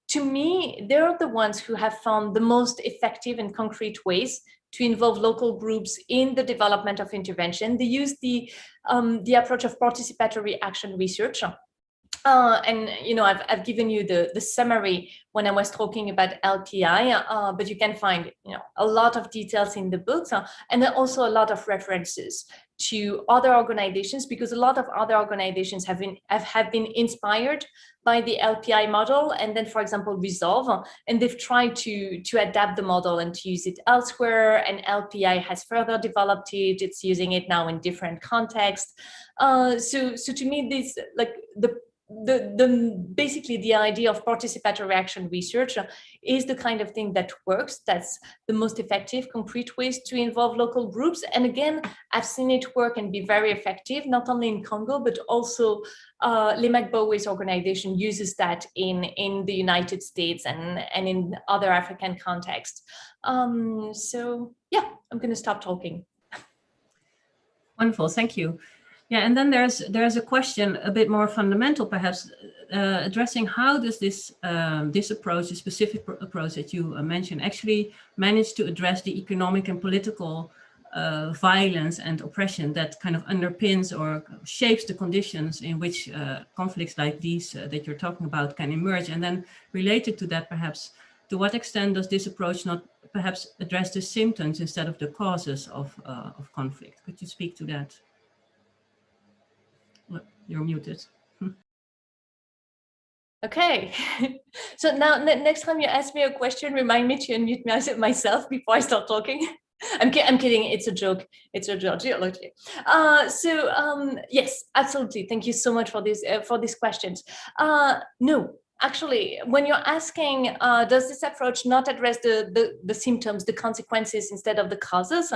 Speaker 3: to me, they're the ones who have found the most effective and concrete ways to involve local groups in the development of intervention. They use the approach of participatory action research. And I've given you the summary when I was talking about LPI, but you can find a lot of details in the books, and then also a lot of references to other organizations, because a lot of other organizations have been inspired by the LPI model, and then, for example, Resolve, and they've tried to adapt the model and to use it elsewhere. And LPI has further developed it; it's using it now in different contexts. So to me, this basically the idea of participatory action research is the kind of thing that works. That's the most effective, concrete ways to involve local groups. And again, I've seen it work and be very effective, not only in Congo, but also Lemak Bowie's organization uses that in the United States and in other African contexts. So yeah, I'm going to stop talking.
Speaker 2: Wonderful, thank you. Yeah, and then there's a question a bit more fundamental, perhaps, addressing how does this approach, the specific approach that you mentioned, actually manage to address the economic and political violence and oppression that kind of underpins or shapes the conditions in which conflicts like these that you're talking about can emerge. And then related to that, perhaps, to what extent does this approach not perhaps address the symptoms instead of the causes of conflict? Could you speak to that? You're muted.
Speaker 3: Okay, so now next time you ask me a question, remind me to unmute myself before I start talking. I'm kidding. It's a joke. It's a joke. Yes, absolutely. Thank you so much for these questions. No, actually, when you're asking, does this approach not address the symptoms, the consequences instead of the causes?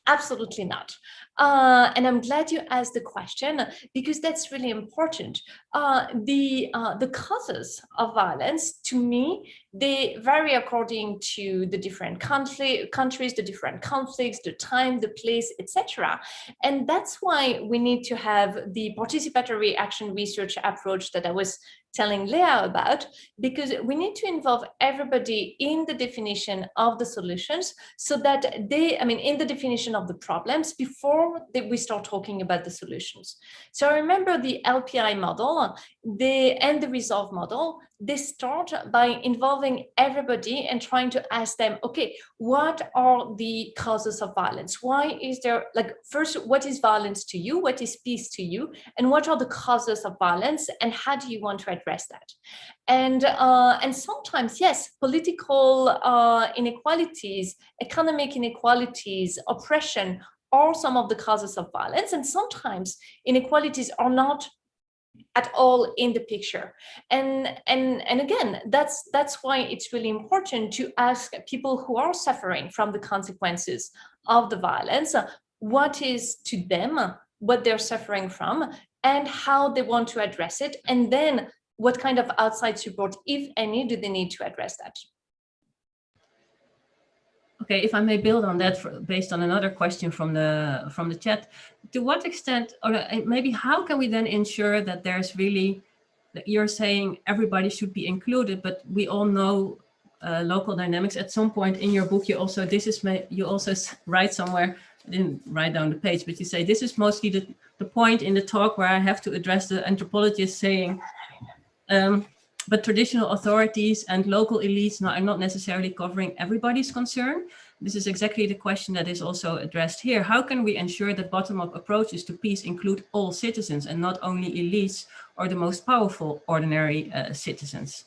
Speaker 3: Absolutely not. And I'm glad you asked the question, because that's really important. The causes of violence, to me, they vary according to the different countries, the different conflicts, the time, the place, etc. And that's why we need to have the participatory action research approach that I was telling Leah about, because we need to involve everybody in the definition of the solutions, so that in the definition of the problems before we start talking about the solutions. So I remember the LPI model and the Resolve model, they start by involving everybody and trying to ask them, okay, what are the causes of violence? Why is there, first, what is violence to you? What is peace to you? And what are the causes of violence? And how do you want to address that? And sometimes, yes, political inequalities, economic inequalities, oppression are some of the causes of violence. And sometimes inequalities are not at all in the picture. And again, that's why it's really important to ask people who are suffering from the consequences of the violence, what is to them what they're suffering from and how they want to address it, and then what kind of outside support, if any, do they need to address that.
Speaker 2: Okay, if I may build on that based on another question from the chat, to what extent, or maybe how can we then ensure that there's really, that you're saying everybody should be included, but we all know local dynamics. At some point in your book, you also write somewhere, I didn't write down the page, but you say this is mostly the point in the talk where I have to address the anthropologist saying, but traditional authorities and local elites are not necessarily covering everybody's concern. This is exactly the question that is also addressed here. How can we ensure that bottom-up approaches to peace include all citizens and not only elites or the most powerful ordinary citizens?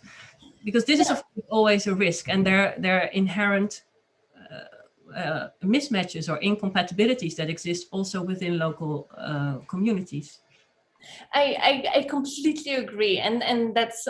Speaker 2: Because this is of course always a risk, and there are inherent mismatches or incompatibilities that exist also within local communities.
Speaker 3: I completely agree, and that's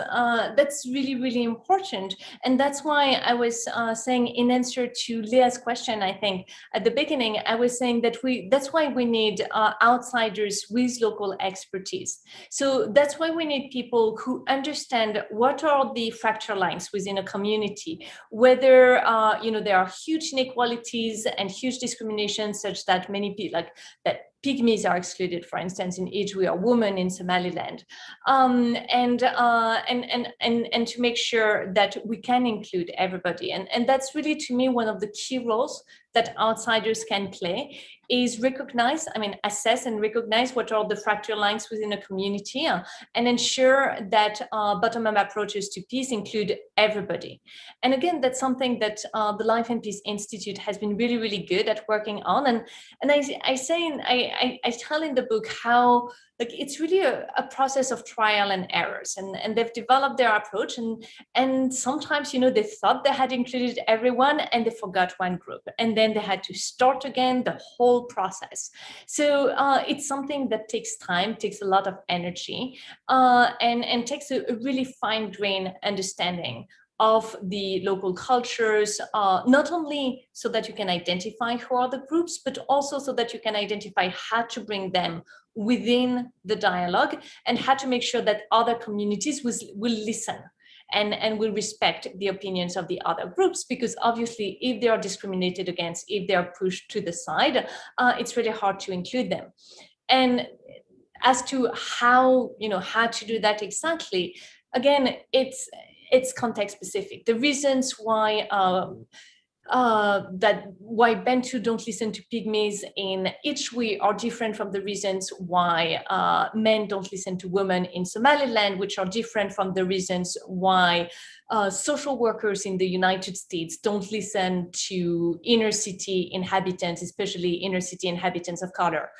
Speaker 3: really important, and that's why I was saying, in answer to Leah's question, I think at the beginning I was saying that that's why we need outsiders with local expertise. So that's why we need people who understand what are the fracture lines within a community, whether there are huge inequalities and huge discriminations such that many people that Pygmies are excluded, for instance, in Ijwi or women in Somaliland, and to make sure that we can include everybody. And that's really, to me, one of the key roles that outsiders can play, is assess and recognize what are the fracture lines within a community, and ensure that bottom-up approaches to peace include everybody. And again, that's something that the Life and Peace Institute has been really, really good at working on. And I tell in the book how it's really a process of trial and errors, and they've developed their approach, and sometimes they thought they had included everyone and they forgot one group, and then they had to start again the whole process. So it's something that takes time, takes a lot of energy, and takes a really fine-grained understanding of the local cultures, not only so that you can identify who are the groups, but also so that you can identify how to bring them within the dialogue, and how to make sure that other communities will listen and will respect the opinions of the other groups, because obviously if they are discriminated against, if they are pushed to the side, it's really hard to include them. And as to how to do that exactly, again, it's context specific. The reasons why why Bantu don't listen to Pygmies in Ijwi are different from the reasons why men don't listen to women in Somaliland, which are different from the reasons why social workers in the United States don't listen to inner city inhabitants, especially inner city inhabitants of color.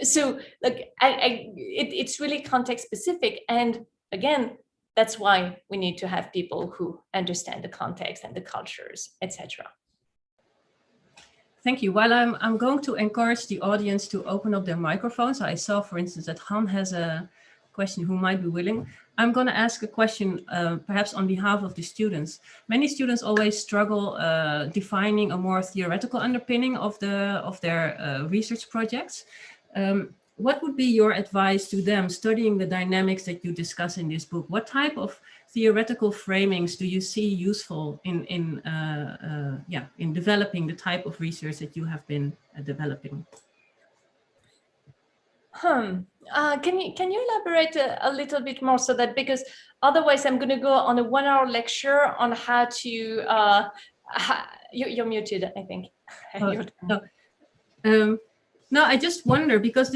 Speaker 3: So it's really context specific. And again, that's why we need to have people who understand the context and the cultures, etc.
Speaker 2: Thank you. While I'm going to encourage the audience to open up their microphones. I saw, for instance, that Han has a question who might be willing. I'm going to ask a question, perhaps on behalf of the students. Many students always struggle defining a more theoretical underpinning of their research projects. What would be your advice to them studying the dynamics that you discuss in this book? What type of theoretical framings do you see useful in developing the type of research that you have been developing?
Speaker 3: Can you elaborate a little bit more, so that, because otherwise I'm going to go on a 1-hour lecture on how to you're muted, I think.
Speaker 2: No, I just wonder, because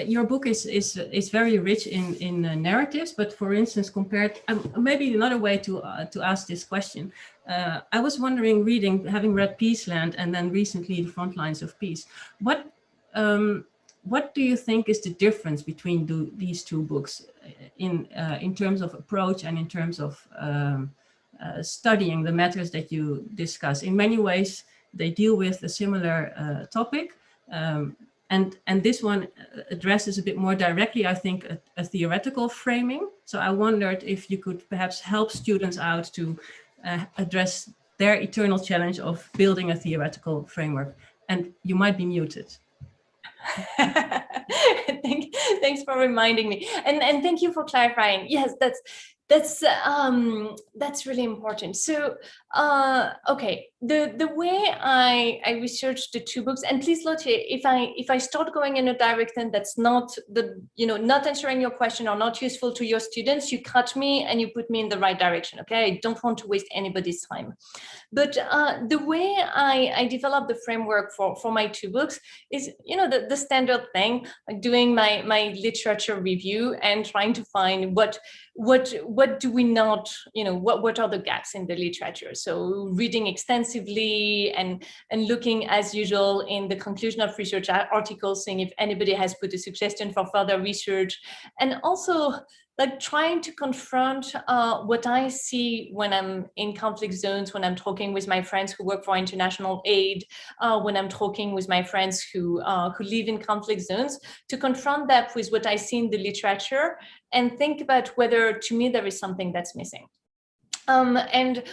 Speaker 2: your book is very rich in narratives, but for instance, compared, maybe another way to ask this question, I was wondering, having read Peaceland and then recently the Frontlines of Peace, what do you think is the difference between these two books in terms of approach and in terms of studying the matters that you discuss? In many ways, they deal with a similar topic. And this one addresses a bit more directly, I think, a theoretical framing. So I wondered if you could perhaps help students out to address their eternal challenge of building a theoretical framework. And you might be muted.
Speaker 3: Thanks for reminding me, and thank you for clarifying. Yes, that's really important. So okay, the way I researched the two books, and please Lotte, if I start going in a direction that's not not answering your question or not useful to your students, you cut me and you put me in the right direction. Okay, I don't want to waste anybody's time. But the way I developed the framework for my two books is, the standard thing, like doing my literature review and trying to find what do we not, what are the gaps in the literature. So reading extensively and looking as usual in the conclusion of research articles, seeing if anybody has put a suggestion for further research, and also like trying to confront what I see when I'm in conflict zones, when I'm talking with my friends who work for international aid, when I'm talking with my friends who live in conflict zones, to confront that with what I see in the literature and think about whether, to me, there is something that's missing. And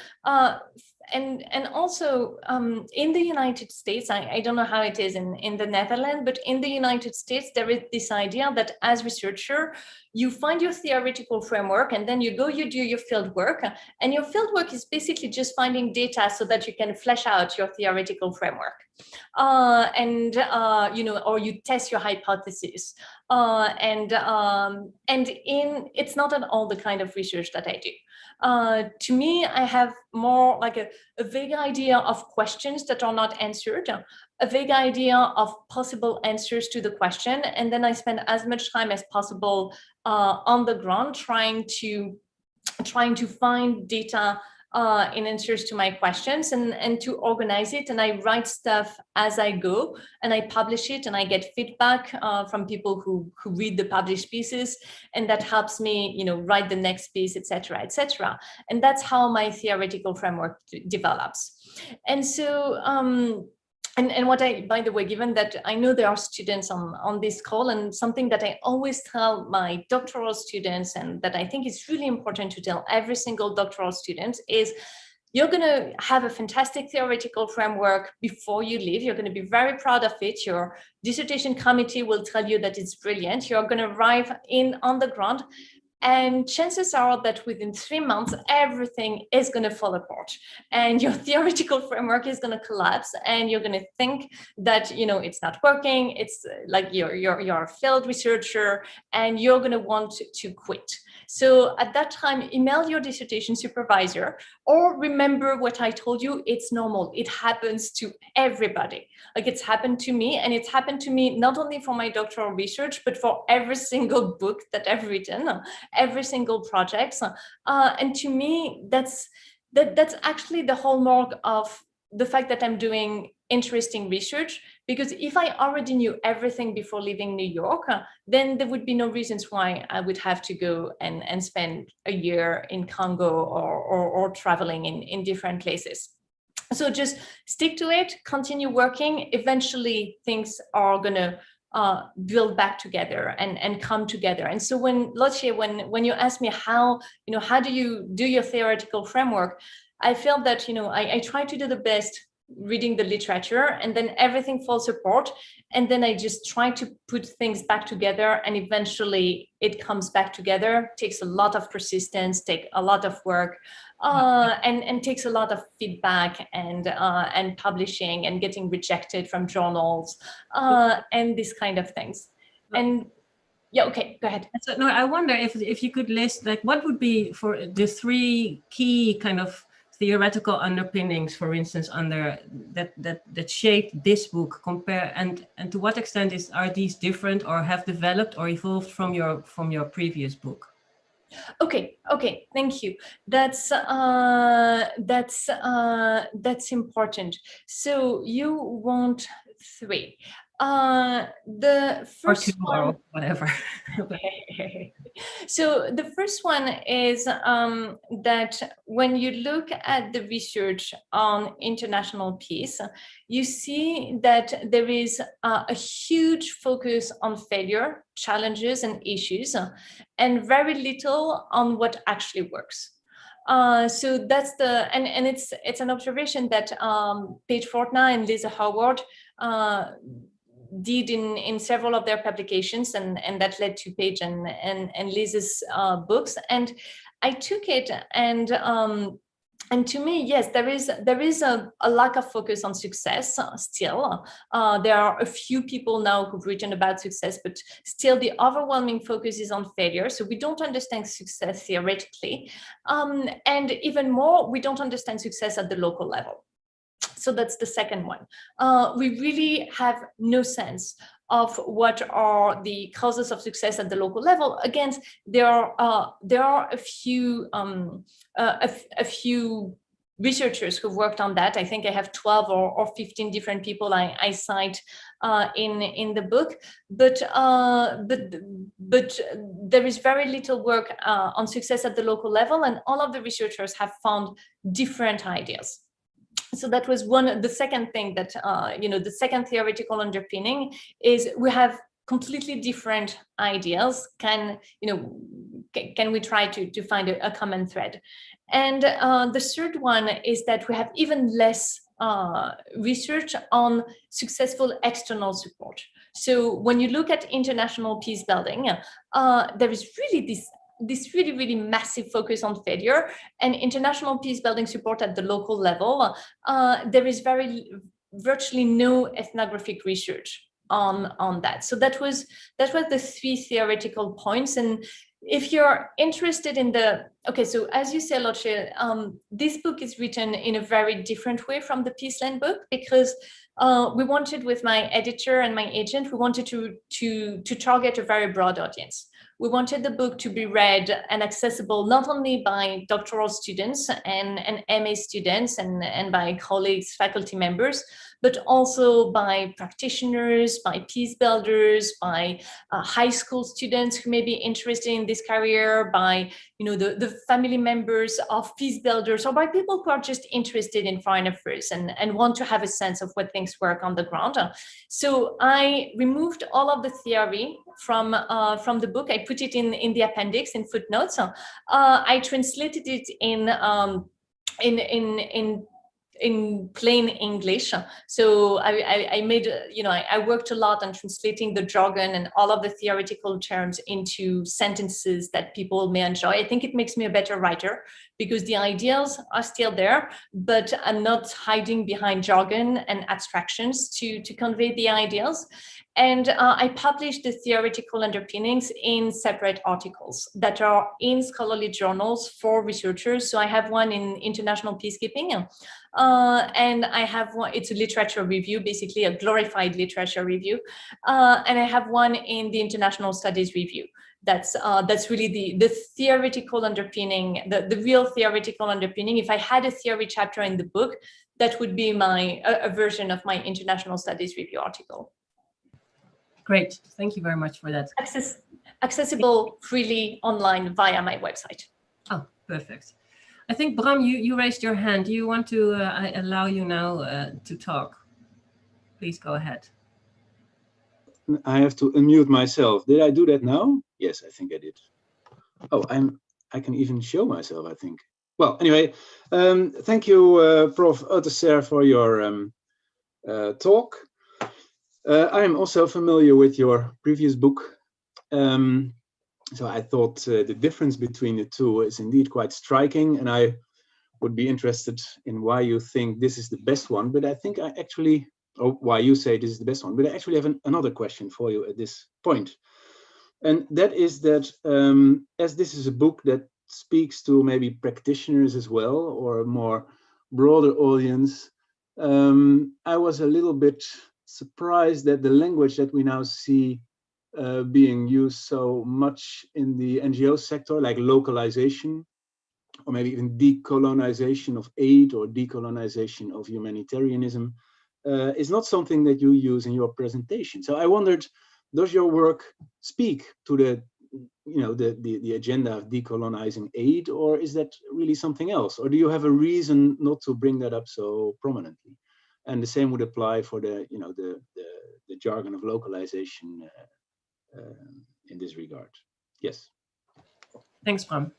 Speaker 3: also in the United States, I don't know how it is in the Netherlands, but in the United States, there is this idea that as researcher, you find your theoretical framework and then you do your field work. And your field work is basically just finding data so that you can flesh out your theoretical framework. Or you test your hypothesis. It's not at all the kind of research that I do. To me, I have more like a vague idea of questions that are not answered, a vague idea of possible answers to the question, and then I spend as much time as possible on the ground trying to find data in answers to my questions and to organize it. And I write stuff as I go and I publish it and I get feedback from people who read the published pieces, and that helps me, write the next piece, etc., etc. And that's how my theoretical framework develops. And so and what by the way, given that I know there are students on this call, and something that I always tell my doctoral students, and that I think is really important to tell every single doctoral student, is you're going to have a fantastic theoretical framework before you leave. You're going to be very proud of it. Your dissertation committee will tell you that it's brilliant. You're going to arrive on the ground, and chances are that within 3 months, everything is going to fall apart and your theoretical framework is going to collapse. And you're going to think that, it's not working. It's like you're a failed researcher and you're going to want to quit. So at that time, email your dissertation supervisor, or remember what I told you. It's normal. It happens to everybody. Like it's happened to me, and it's happened to me not only for my doctoral research, but for every single book that I've written, every single project. And to me, that's actually the hallmark of the fact that I'm doing interesting research, because if I already knew everything before leaving New York, then there would be no reasons why I would have to go and spend a year in Congo or traveling in different places. So just stick to it, continue working. Eventually things are going to build back together and come together. And so when Lotte, when you ask me how do you do your theoretical framework, I feel that I try to do the best reading the literature, and then everything falls apart, and then I just try to put things back together, and eventually it comes back together. It takes a lot of persistence, take a lot of work, and takes a lot of feedback and publishing and getting rejected from journals and these kind of things. And yeah, okay, go ahead.
Speaker 2: So, no, I wonder if you could list, like, what would be for the 3 key kind of theoretical underpinnings, for instance, under that shaped this book, compare, and to what extent are these different or have developed or evolved from your previous book?
Speaker 3: Okay, thank you. That's important. So you want 3. The
Speaker 2: Or
Speaker 3: first
Speaker 2: two
Speaker 3: one,
Speaker 2: or whatever.
Speaker 3: okay. So the first one is that when you look at the research on international peace, you see that there is a huge focus on failure, challenges, and issues, and very little on what actually works. So that's and it's an observation that Paige Fortna and Lisa Howard did in several of their publications, and that led to Paige and Lisa's books. And I took it, and to me, yes, there is a lack of focus on success still. There are a few people now who've written about success, but still the overwhelming focus is on failure. So we don't understand success theoretically. And even more, we don't understand success at the local level. So that's the second one. We really have no sense of what are the causes of success at the local level. Again, there are a few researchers who've worked on that. I think I have 12 or 15 different people I cite in the book, but there is very little work on success at the local level, and all of the researchers have found different ideas. So that was the second thing that, the second theoretical underpinning is we have completely different ideas. Can we try to find a common thread? And the third one is that we have even less research on successful external support. So when you look at international peace building, there is really this really, really massive focus on failure, and international peace building support at the local level. There is virtually no ethnographic research on that. So that was the three theoretical points. And if you're interested in so as you say, Lotte, this book is written in a very different way from the Peaceland book, because we wanted, with my editor and my agent, we wanted to target a very broad audience. We wanted the book to be read and accessible not only by doctoral students and MA students and by colleagues, faculty members, but also by practitioners, by peace builders, by high school students who may be interested in this career, by the family members of peace builders, or by people who are just interested in foreign affairs and want to have a sense of what things work on the ground. So I removed all of the theory from the book. I put it in the appendix, in footnotes. I translated it in plain English. So I made, I worked a lot on translating the jargon and all of the theoretical terms into sentences that people may enjoy. I think it makes me a better writer, because the ideas are still there, but I'm not hiding behind jargon and abstractions to convey the ideas. And I published the theoretical underpinnings in separate articles that are in scholarly journals for researchers. So I have one in International Peacekeeping, and I have one, it's a literature review, basically a glorified literature review. And I have one in the International Studies Review. That's really the theoretical underpinning, the real theoretical underpinning. If I had a theory chapter in the book, that would be a version of my International Studies Review article.
Speaker 2: Great, thank you very much for that.
Speaker 3: Accessible freely online via my website.
Speaker 2: Oh, perfect. I think, Bram, you raised your hand. Do you want to, I allow you now to talk. Please go ahead.
Speaker 4: I have to unmute myself. Did I do that now? Yes, I think I did. Oh, I can even show myself, I think. Well, anyway, thank you, Prof. Autesserre, for your talk. I am also familiar with your previous book. So I thought the difference between the two is indeed quite striking, and I would be interested in why you think this is the best one. But I think I actually, or why you say this is the best one, but I actually have another question for you at this point. And that is that as this is a book that speaks to maybe practitioners as well, or a more broader audience, I was a little bit surprised that the language that we now see being used so much in the NGO sector, like localization, or maybe even decolonization of aid or decolonization of humanitarianism, is not something that you use in your presentation. So I wondered, does your work speak to the the agenda of decolonizing aid, or is that really something else? Or do you have a reason not to bring that up so prominently? And the same would apply for the the jargon of localization in this regard. Yes.
Speaker 2: Thanks, Bram.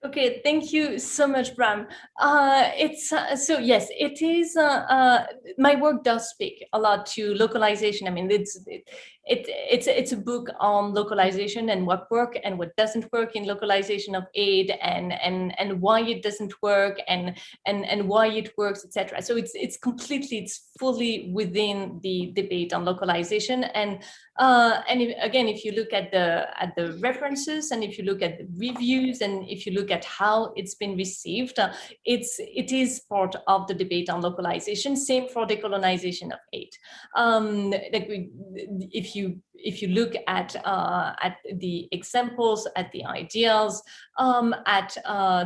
Speaker 3: Okay, thank you so much, Bram. So yes, it is. My work does speak a lot to localization. I mean, it's a book on localization and what works and what doesn't work in localization of aid, and why it doesn't work, and why it works, etc. So it's fully within the debate on localization. And if you look at the references, and if you look at the reviews, and if you look at how it's been received, it is part of the debate on localization. Same for decolonization of aid. If you look at the examples, at the ideas, at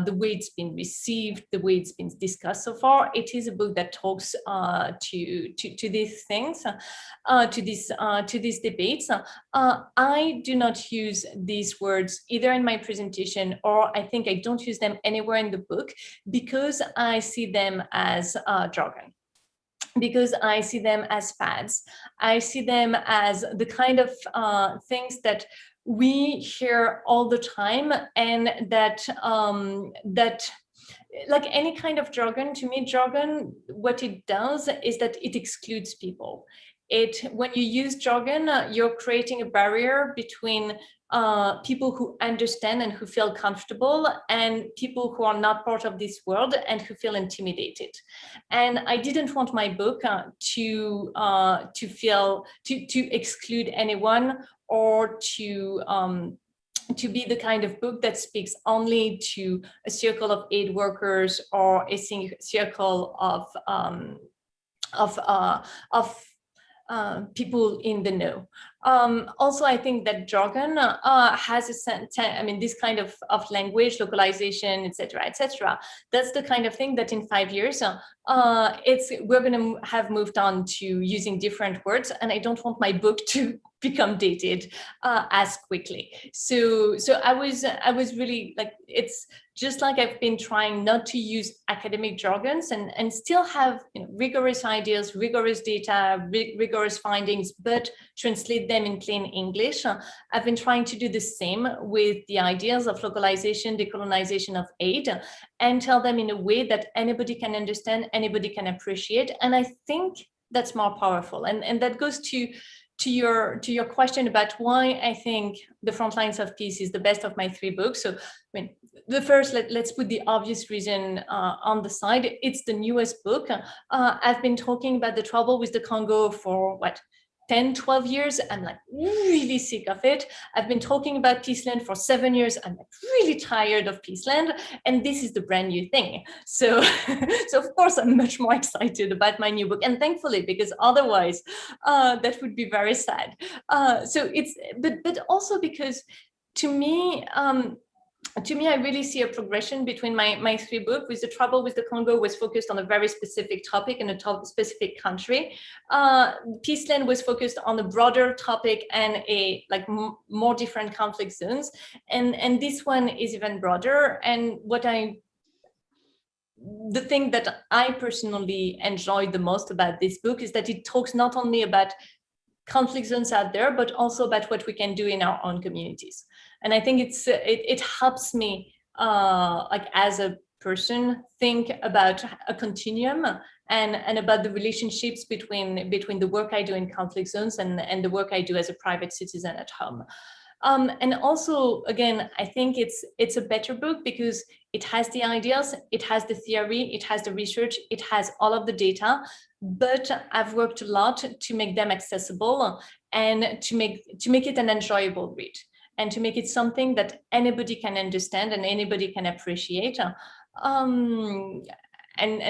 Speaker 3: the way it's been received, the way it's been discussed so far, it is a book that talks to these things, to these debates. I do not use these words either in my presentation, or I think I don't use them anywhere in the book, because I see them as jargon, because I see them as fads. I see them as the kind of things that we hear all the time, and that like any kind of jargon, to me, jargon, what it does is that it excludes people. When you use jargon, you're creating a barrier between people who understand and who feel comfortable, and people who are not part of this world and who feel intimidated. And I didn't want my book to exclude anyone, or to be the kind of book that speaks only to a circle of aid workers, or a circle of people in the know. Also, I think that jargon has a sense, I mean, this kind of language, localization, etc., that's the kind of thing that in 5 years, we're going to have moved on to using different words, and I don't want my book to become dated as quickly. So I was really like, it's just like I've been trying not to use academic jargons, and still have rigorous ideas, rigorous data, rigorous findings, but translate them in plain English. I've been trying to do the same with the ideas of localization, decolonization of aid, and tell them in a way that anybody can understand, anybody can appreciate. And I think that's more powerful. And that goes to your question about why I think the Frontlines of Peace is the best of my 3 books. So, I mean, the first, let's put the obvious reason on the side. It's the newest book. I've been talking about the trouble with the Congo for 10, 12 years. I'm like really sick of it. I've been talking about Peaceland for 7 years. I'm like really tired of Peaceland. And this is the brand new thing. So, so of course, I'm much more excited about my new book. And thankfully, because otherwise that would be very sad. But also because to me, I really see a progression between my 3 books. With the trouble with the Congo was focused on a very specific topic in a specific country. Peaceland was focused on a broader topic and more different conflict zones. And this one is even broader. And the thing that I personally enjoyed the most about this book is that it talks not only about conflict zones out there, but also about what we can do in our own communities. And I think it helps me, as a person, think about a continuum and about the relationships between the work I do in conflict zones and the work I do as a private citizen at home. And also, again, I think it's a better book because it has the ideas, it has the theory, it has the research, it has all of the data, but I've worked a lot to make them accessible and to make it an enjoyable read, and to make it something that anybody can understand and anybody can appreciate. And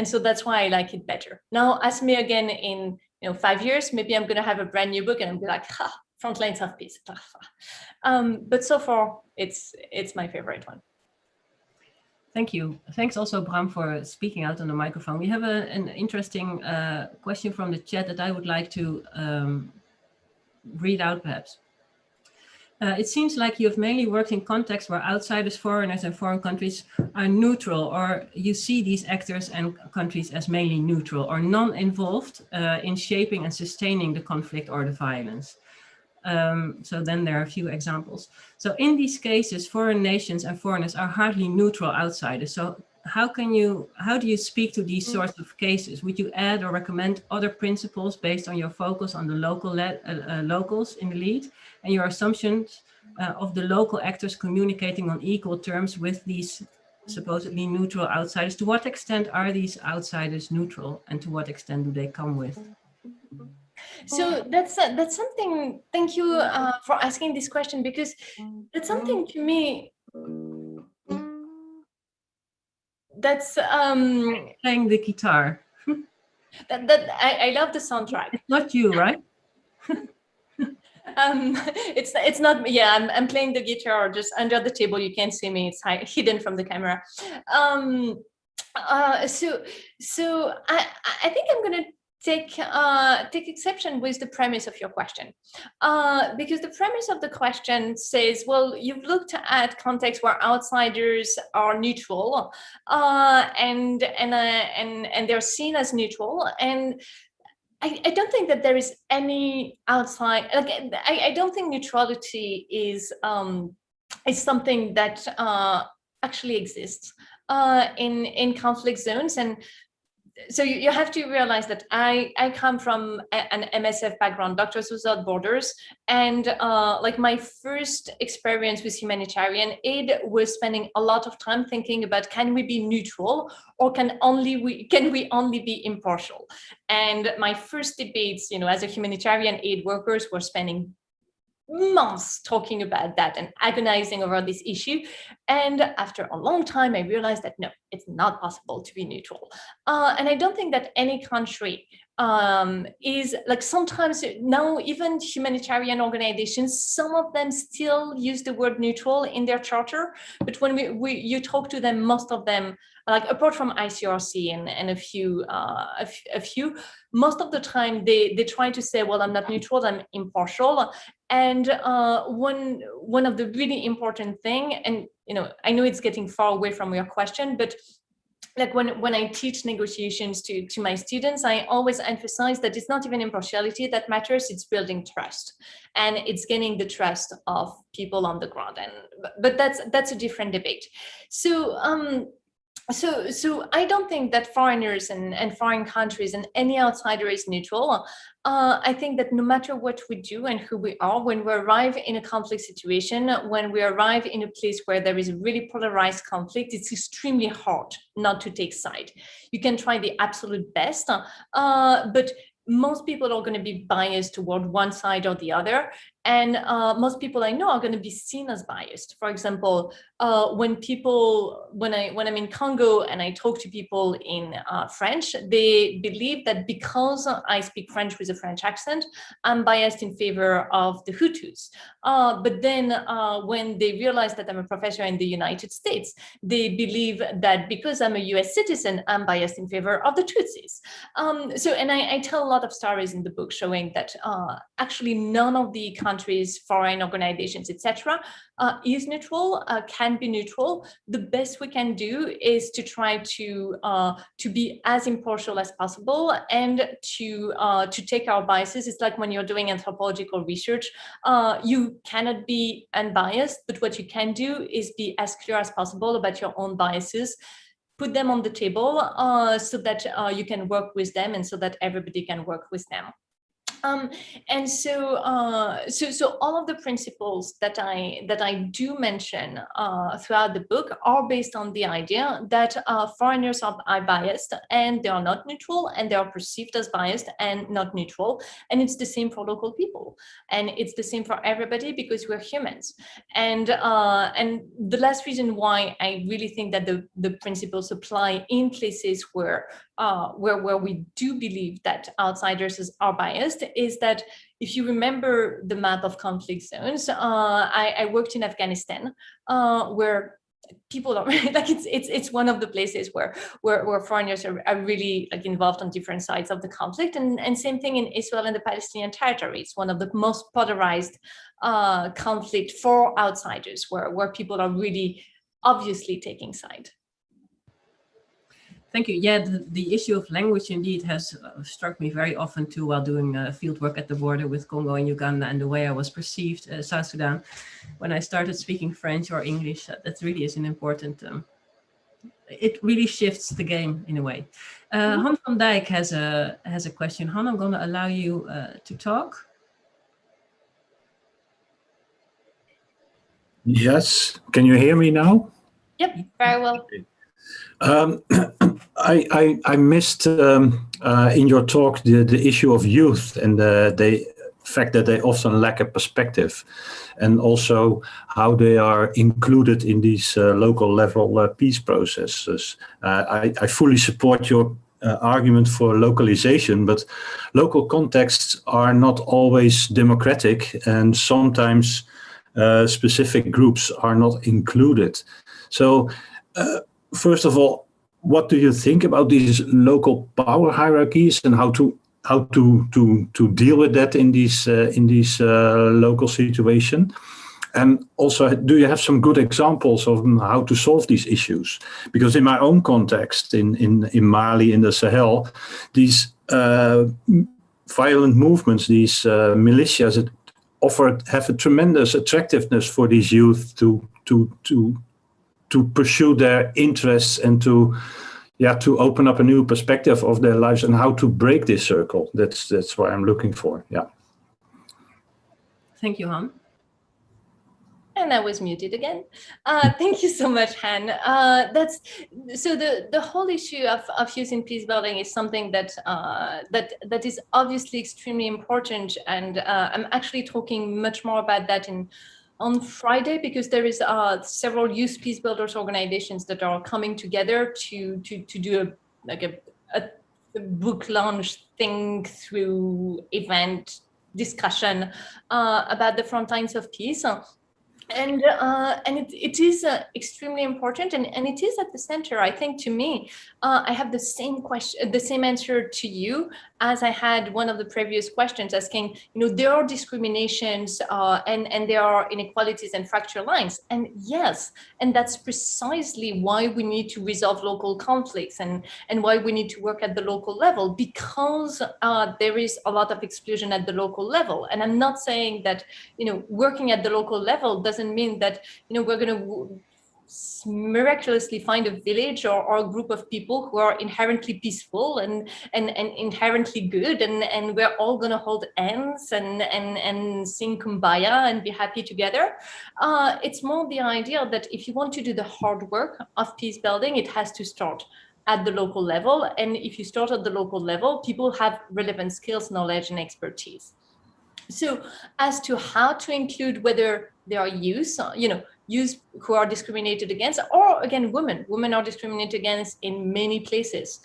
Speaker 3: so that's why I like it better. Now, ask me again in 5 years, maybe I'm going to have a brand new book and I'm going to be like, Frontlines of Peace. But so far, it's my favorite one.
Speaker 2: Thank you. Thanks also, Bram, for speaking out on the microphone. We have an interesting question from the chat that I would like to read out, perhaps. It seems like you have mainly worked in contexts where outsiders, foreigners, and foreign countries are neutral, or you see these actors and countries as mainly neutral or non-involved in shaping and sustaining the conflict or the violence. So then there are a few examples. So in these cases, foreign nations and foreigners are hardly neutral outsiders. So how do you speak to these sorts of cases? Would you add or recommend other principles based on your focus on the locals in the lead and your assumptions of the local actors communicating on equal terms with these supposedly neutral outsiders? To what extent are these outsiders neutral, and to what extent do they come with?
Speaker 3: So that's something. Thank you for asking this question, because that's something to me that's
Speaker 2: Playing the guitar.
Speaker 3: that I love the soundtrack.
Speaker 2: It's not you, right?
Speaker 3: It's not. Yeah, I'm playing the guitar just under the table. You can't see me. It's hidden from the camera. So I think I'm gonna take exception with the premise of your question, because the premise of the question says, well, you've looked at contexts where outsiders are neutral, and they're seen as neutral, and I don't think that there is any outside. Like, I don't think neutrality is something that actually exists in conflict zones. And so you have to realize that I come from an MSF background, Doctors Without Borders, and like my first experience with humanitarian aid was spending a lot of time thinking about, can we be neutral, or can we only be impartial? And my first debates, as a humanitarian aid workers, were spending months talking about that and agonizing over this issue. And after a long time, I realized that no, it's not possible to be neutral. And I don't think that any country is, like, sometimes now even humanitarian organizations, some of them still use the word neutral in their charter, but when you talk to them, most of them, like, apart from ICRC and a few, most of the time they try to say, well, I'm not neutral, I'm impartial. And one of the really important thing, and I know it's getting far away from your question, but like when I teach negotiations to my students, I always emphasize that it's not even impartiality that matters, it's building trust, and it's gaining the trust of people on the ground. But that's a different debate. So I don't think that foreigners and foreign countries and any outsider is neutral. I think that no matter what we do and who we are, when we arrive in a conflict situation, when we arrive in a place where there is a really polarized conflict, it's extremely hard not to take side. You can try the absolute best, but most people are going to be biased toward one side or the other. And most people I know are going to be seen as biased. For example, when I'm in Congo and I talk to people in French, they believe that because I speak French with a French accent, I'm biased in favor of the Hutus. But then when they realize that I'm a professor in the United States, they believe that because I'm a US citizen, I'm biased in favor of the Tutsis. And I tell a lot of stories in the book showing that actually none of the countries, foreign organizations, etc., is neutral, can be neutral. The best we can do is to try to be as impartial as possible and to take our biases. It's like when you're doing anthropological research, you cannot be unbiased, but what you can do is be as clear as possible about your own biases, put them on the table so that you can work with them and so that everybody can work with them. And so all of the principles that I do mention throughout the book are based on the idea that foreigners are biased and they are not neutral, and they are perceived as biased and not neutral. And it's the same for local people, and it's the same for everybody because we're humans. And the last reason why I really think that the principles apply in places where we do believe that outsiders are biased is that if you remember the map of conflict zones, I worked in Afghanistan, where people are like it's one of the places where foreigners are really like involved on different sides of the conflict, and same thing in Israel and the Palestinian territory. It's one of the most polarized conflict for outsiders, where people are really obviously taking side.
Speaker 2: Thank you. Yeah, the issue of language indeed has struck me very often too while doing field work at the border with Congo and Uganda, and the way I was perceived, South Sudan, when I started speaking French or English. That really is an important, it really shifts the game in a way. Han van Dijk has a question. Han, I'm going to allow you to talk.
Speaker 5: Yes, can you hear me now?
Speaker 3: Yep, very well.
Speaker 5: I missed in your talk the issue of youth and the fact that they often lack a perspective, and also how they are included in these local level peace processes. I fully support your argument for localization, but local contexts are not always democratic, and sometimes specific groups are not included. So first of all, what do you think about these local power hierarchies, and how to deal with that in these local situation? And also, do you have some good examples of how to solve these issues? Because in my own context, in Mali, in the Sahel, these violent movements, these militias, have a tremendous attractiveness for these youth to pursue their interests and to open up a new perspective of their lives, and how to break this circle. That's what I'm looking for. Yeah.
Speaker 2: Thank you, Han.
Speaker 3: And I was muted again. Thank you so much, Han. That's so the whole issue of youth in peace building is something that that is obviously extremely important, and I'm actually talking much more about that on Friday, because there is several youth peace builders organizations that are coming together to do a book launch thing through event discussion about the Frontlines of Peace. And it is extremely important, and it is at the center. I think, to me, I have the same question, the same answer to you as I had one of the previous questions, asking, there are discriminations and there are inequalities and fracture lines, and yes, and that's precisely why we need to resolve local conflicts and why we need to work at the local level, because there is a lot of exclusion at the local level. And I'm not saying that working at the local level doesn't mean that we're going to miraculously find a village or a group of people who are inherently peaceful and inherently good, and we're all going to hold hands and sing kumbaya and be happy together. It's more the idea that if you want to do the hard work of peace building, it has to start at the local level. And if you start at the local level, people have relevant skills, knowledge, and expertise. So as to how to include, whether they are youth, youth who are discriminated against, or again, women are discriminated against in many places,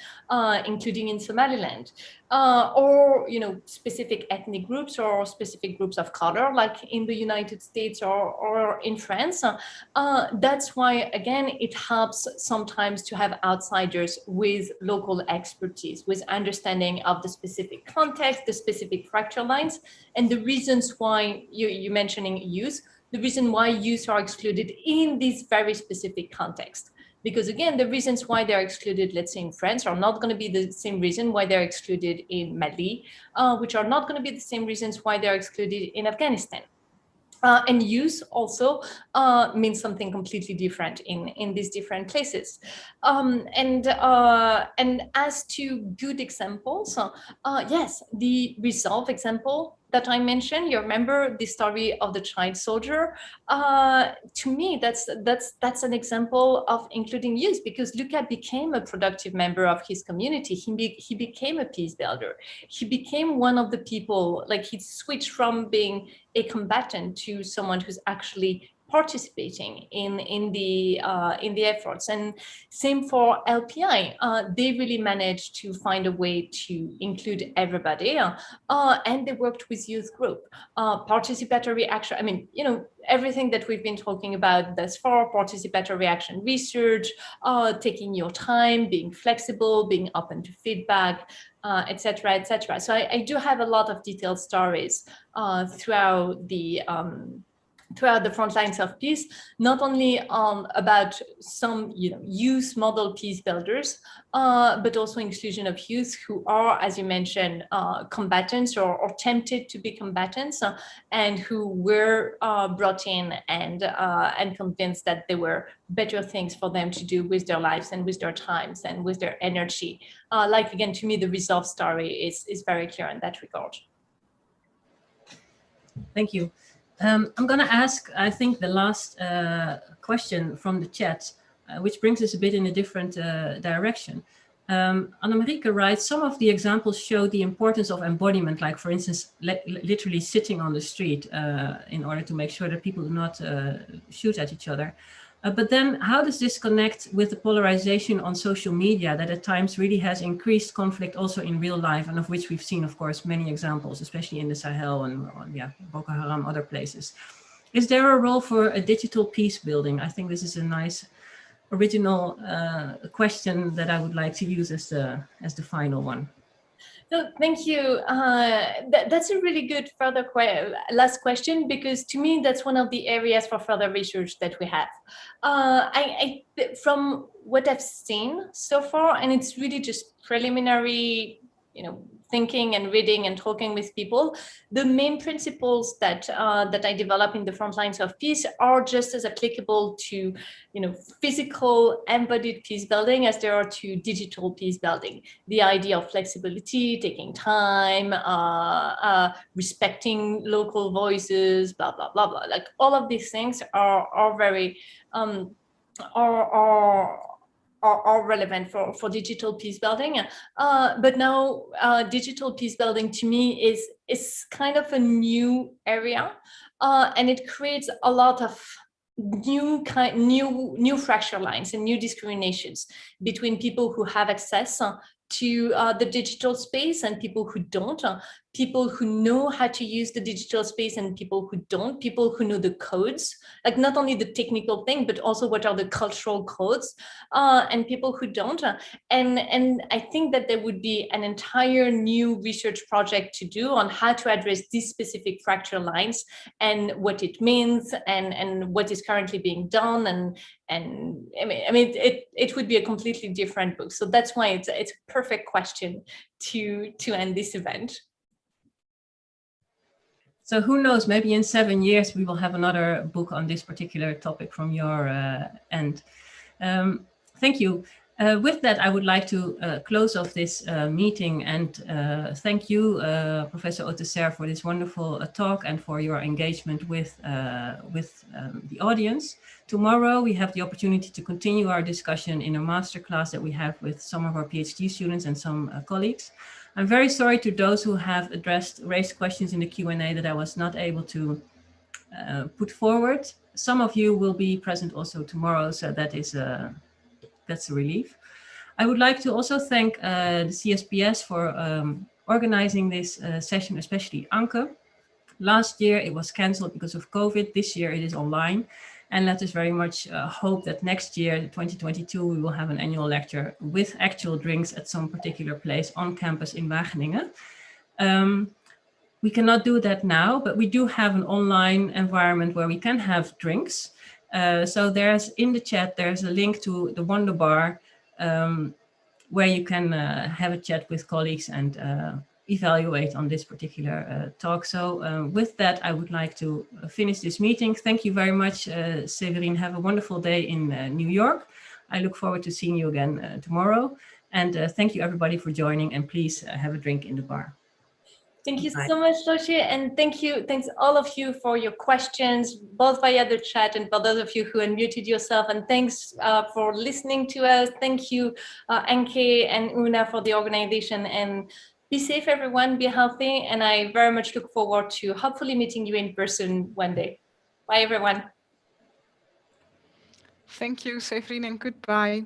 Speaker 3: including in Somaliland, or specific ethnic groups or specific groups of color, like in the United States or in France. That's why, again, it helps sometimes to have outsiders with local expertise, with understanding of the specific context, the specific fracture lines, and the reasons why you're mentioning youth, the reason why youth are excluded in this very specific context. Because again, the reasons why they're excluded, let's say in France, are not going to be the same reason why they're excluded in Mali, which are not going to be the same reasons why they're excluded in Afghanistan. And youth also means something completely different in these different places. And as to good examples, yes, the Resolve example that I mentioned, you remember the story of the child soldier? To me, that's an example of including youth, because Luca became a productive member of his community. He became a peace builder. He became one of the people, like he switched from being a combatant to someone who's actually participating in the efforts. And same for LPI. They really managed to find a way to include everybody, and they worked with youth group, participatory action. I mean, you know, everything that we've been talking about thus far: participatory action research, taking your time, being flexible, being open to feedback, etc., etc. So I do have a lot of detailed stories throughout the Frontlines of Peace, not only about some youth model peace builders, but also inclusion of youth who are, as you mentioned, combatants or tempted to be combatants, and who were brought in and convinced that there were better things for them to do with their lives and with their times and with their energy. Like, again, to me, the Resolve story is very clear in that regard.
Speaker 2: Thank you. I'm going to ask, I think, the last question from the chat, which brings us a bit in a different direction. Anna-Marieke writes, some of the examples show the importance of embodiment, like, for instance, literally sitting on the street in order to make sure that people do not shoot at each other. But then how does this connect with the polarization on social media that at times really has increased conflict also in real life, and of which we've seen, of course, many examples, especially in the Sahel and Boko Haram, other places. Is there a role for a digital peace building? I think this is a nice original question that I would like to use as the final one.
Speaker 3: No, thank you. That's a really good last question, because to me, that's one of the areas for further research that we have. From what I've seen so far, and it's really just preliminary, thinking and reading and talking with people, the main principles that I develop in the Frontlines of Peace are just as applicable to, physical embodied peace building as there are to digital peace building. The idea of flexibility, taking time, respecting local voices, blah blah blah blah. Like, all of these things are very are relevant for digital peace building. But now digital peace building to me is kind of a new area, and it creates a lot of new fracture lines and new discriminations between people who have access to the digital space and people who don't, people who know how to use the digital space and people who don't, people who know the codes, like not only the technical thing, but also what are the cultural codes, and people who don't. And I think that there would be an entire new research project to do on how to address these specific fracture lines and what it means and what is currently being done. And I mean, it would be a completely different book. So that's why it's a perfect question to end this event.
Speaker 2: So who knows, maybe in 7 years we will have another book on this particular topic from your end. Thank you. With that, I would like to close off this meeting and thank you, Professor Autesserre, for this wonderful talk and for your engagement with the audience. Tomorrow, we have the opportunity to continue our discussion in a masterclass that we have with some of our PhD students and some colleagues. I'm very sorry to those who have raised questions in the Q&A that I was not able to put forward. Some of you will be present also tomorrow, so that's a relief. I would like to also thank the CSPS for organizing this session, especially Anke. Last year it was cancelled because of COVID. This year it is online. And let us very much hope that next year, 2022, we will have an annual lecture with actual drinks at some particular place on campus in Wageningen. We cannot do that now, but we do have an online environment where we can have drinks. So there's in the chat, there's a link to the Wonder Bar where you can have a chat with colleagues and evaluate on this particular talk. So with that, I would like to finish this meeting. Thank you very much, Severine. Have a wonderful day in New York. I look forward to seeing you again tomorrow. And thank you everybody for joining, and please have a drink in the bar.
Speaker 3: Thank you so much, Lotie, and thanks all of you for your questions, both via the chat and for those of you who unmuted yourself, and thanks for listening to us. Thank you, Anke and Una, for the organization, and be safe, everyone, be healthy, and I very much look forward to hopefully meeting you in person one day. Bye, everyone.
Speaker 6: Thank you, Severine, and goodbye.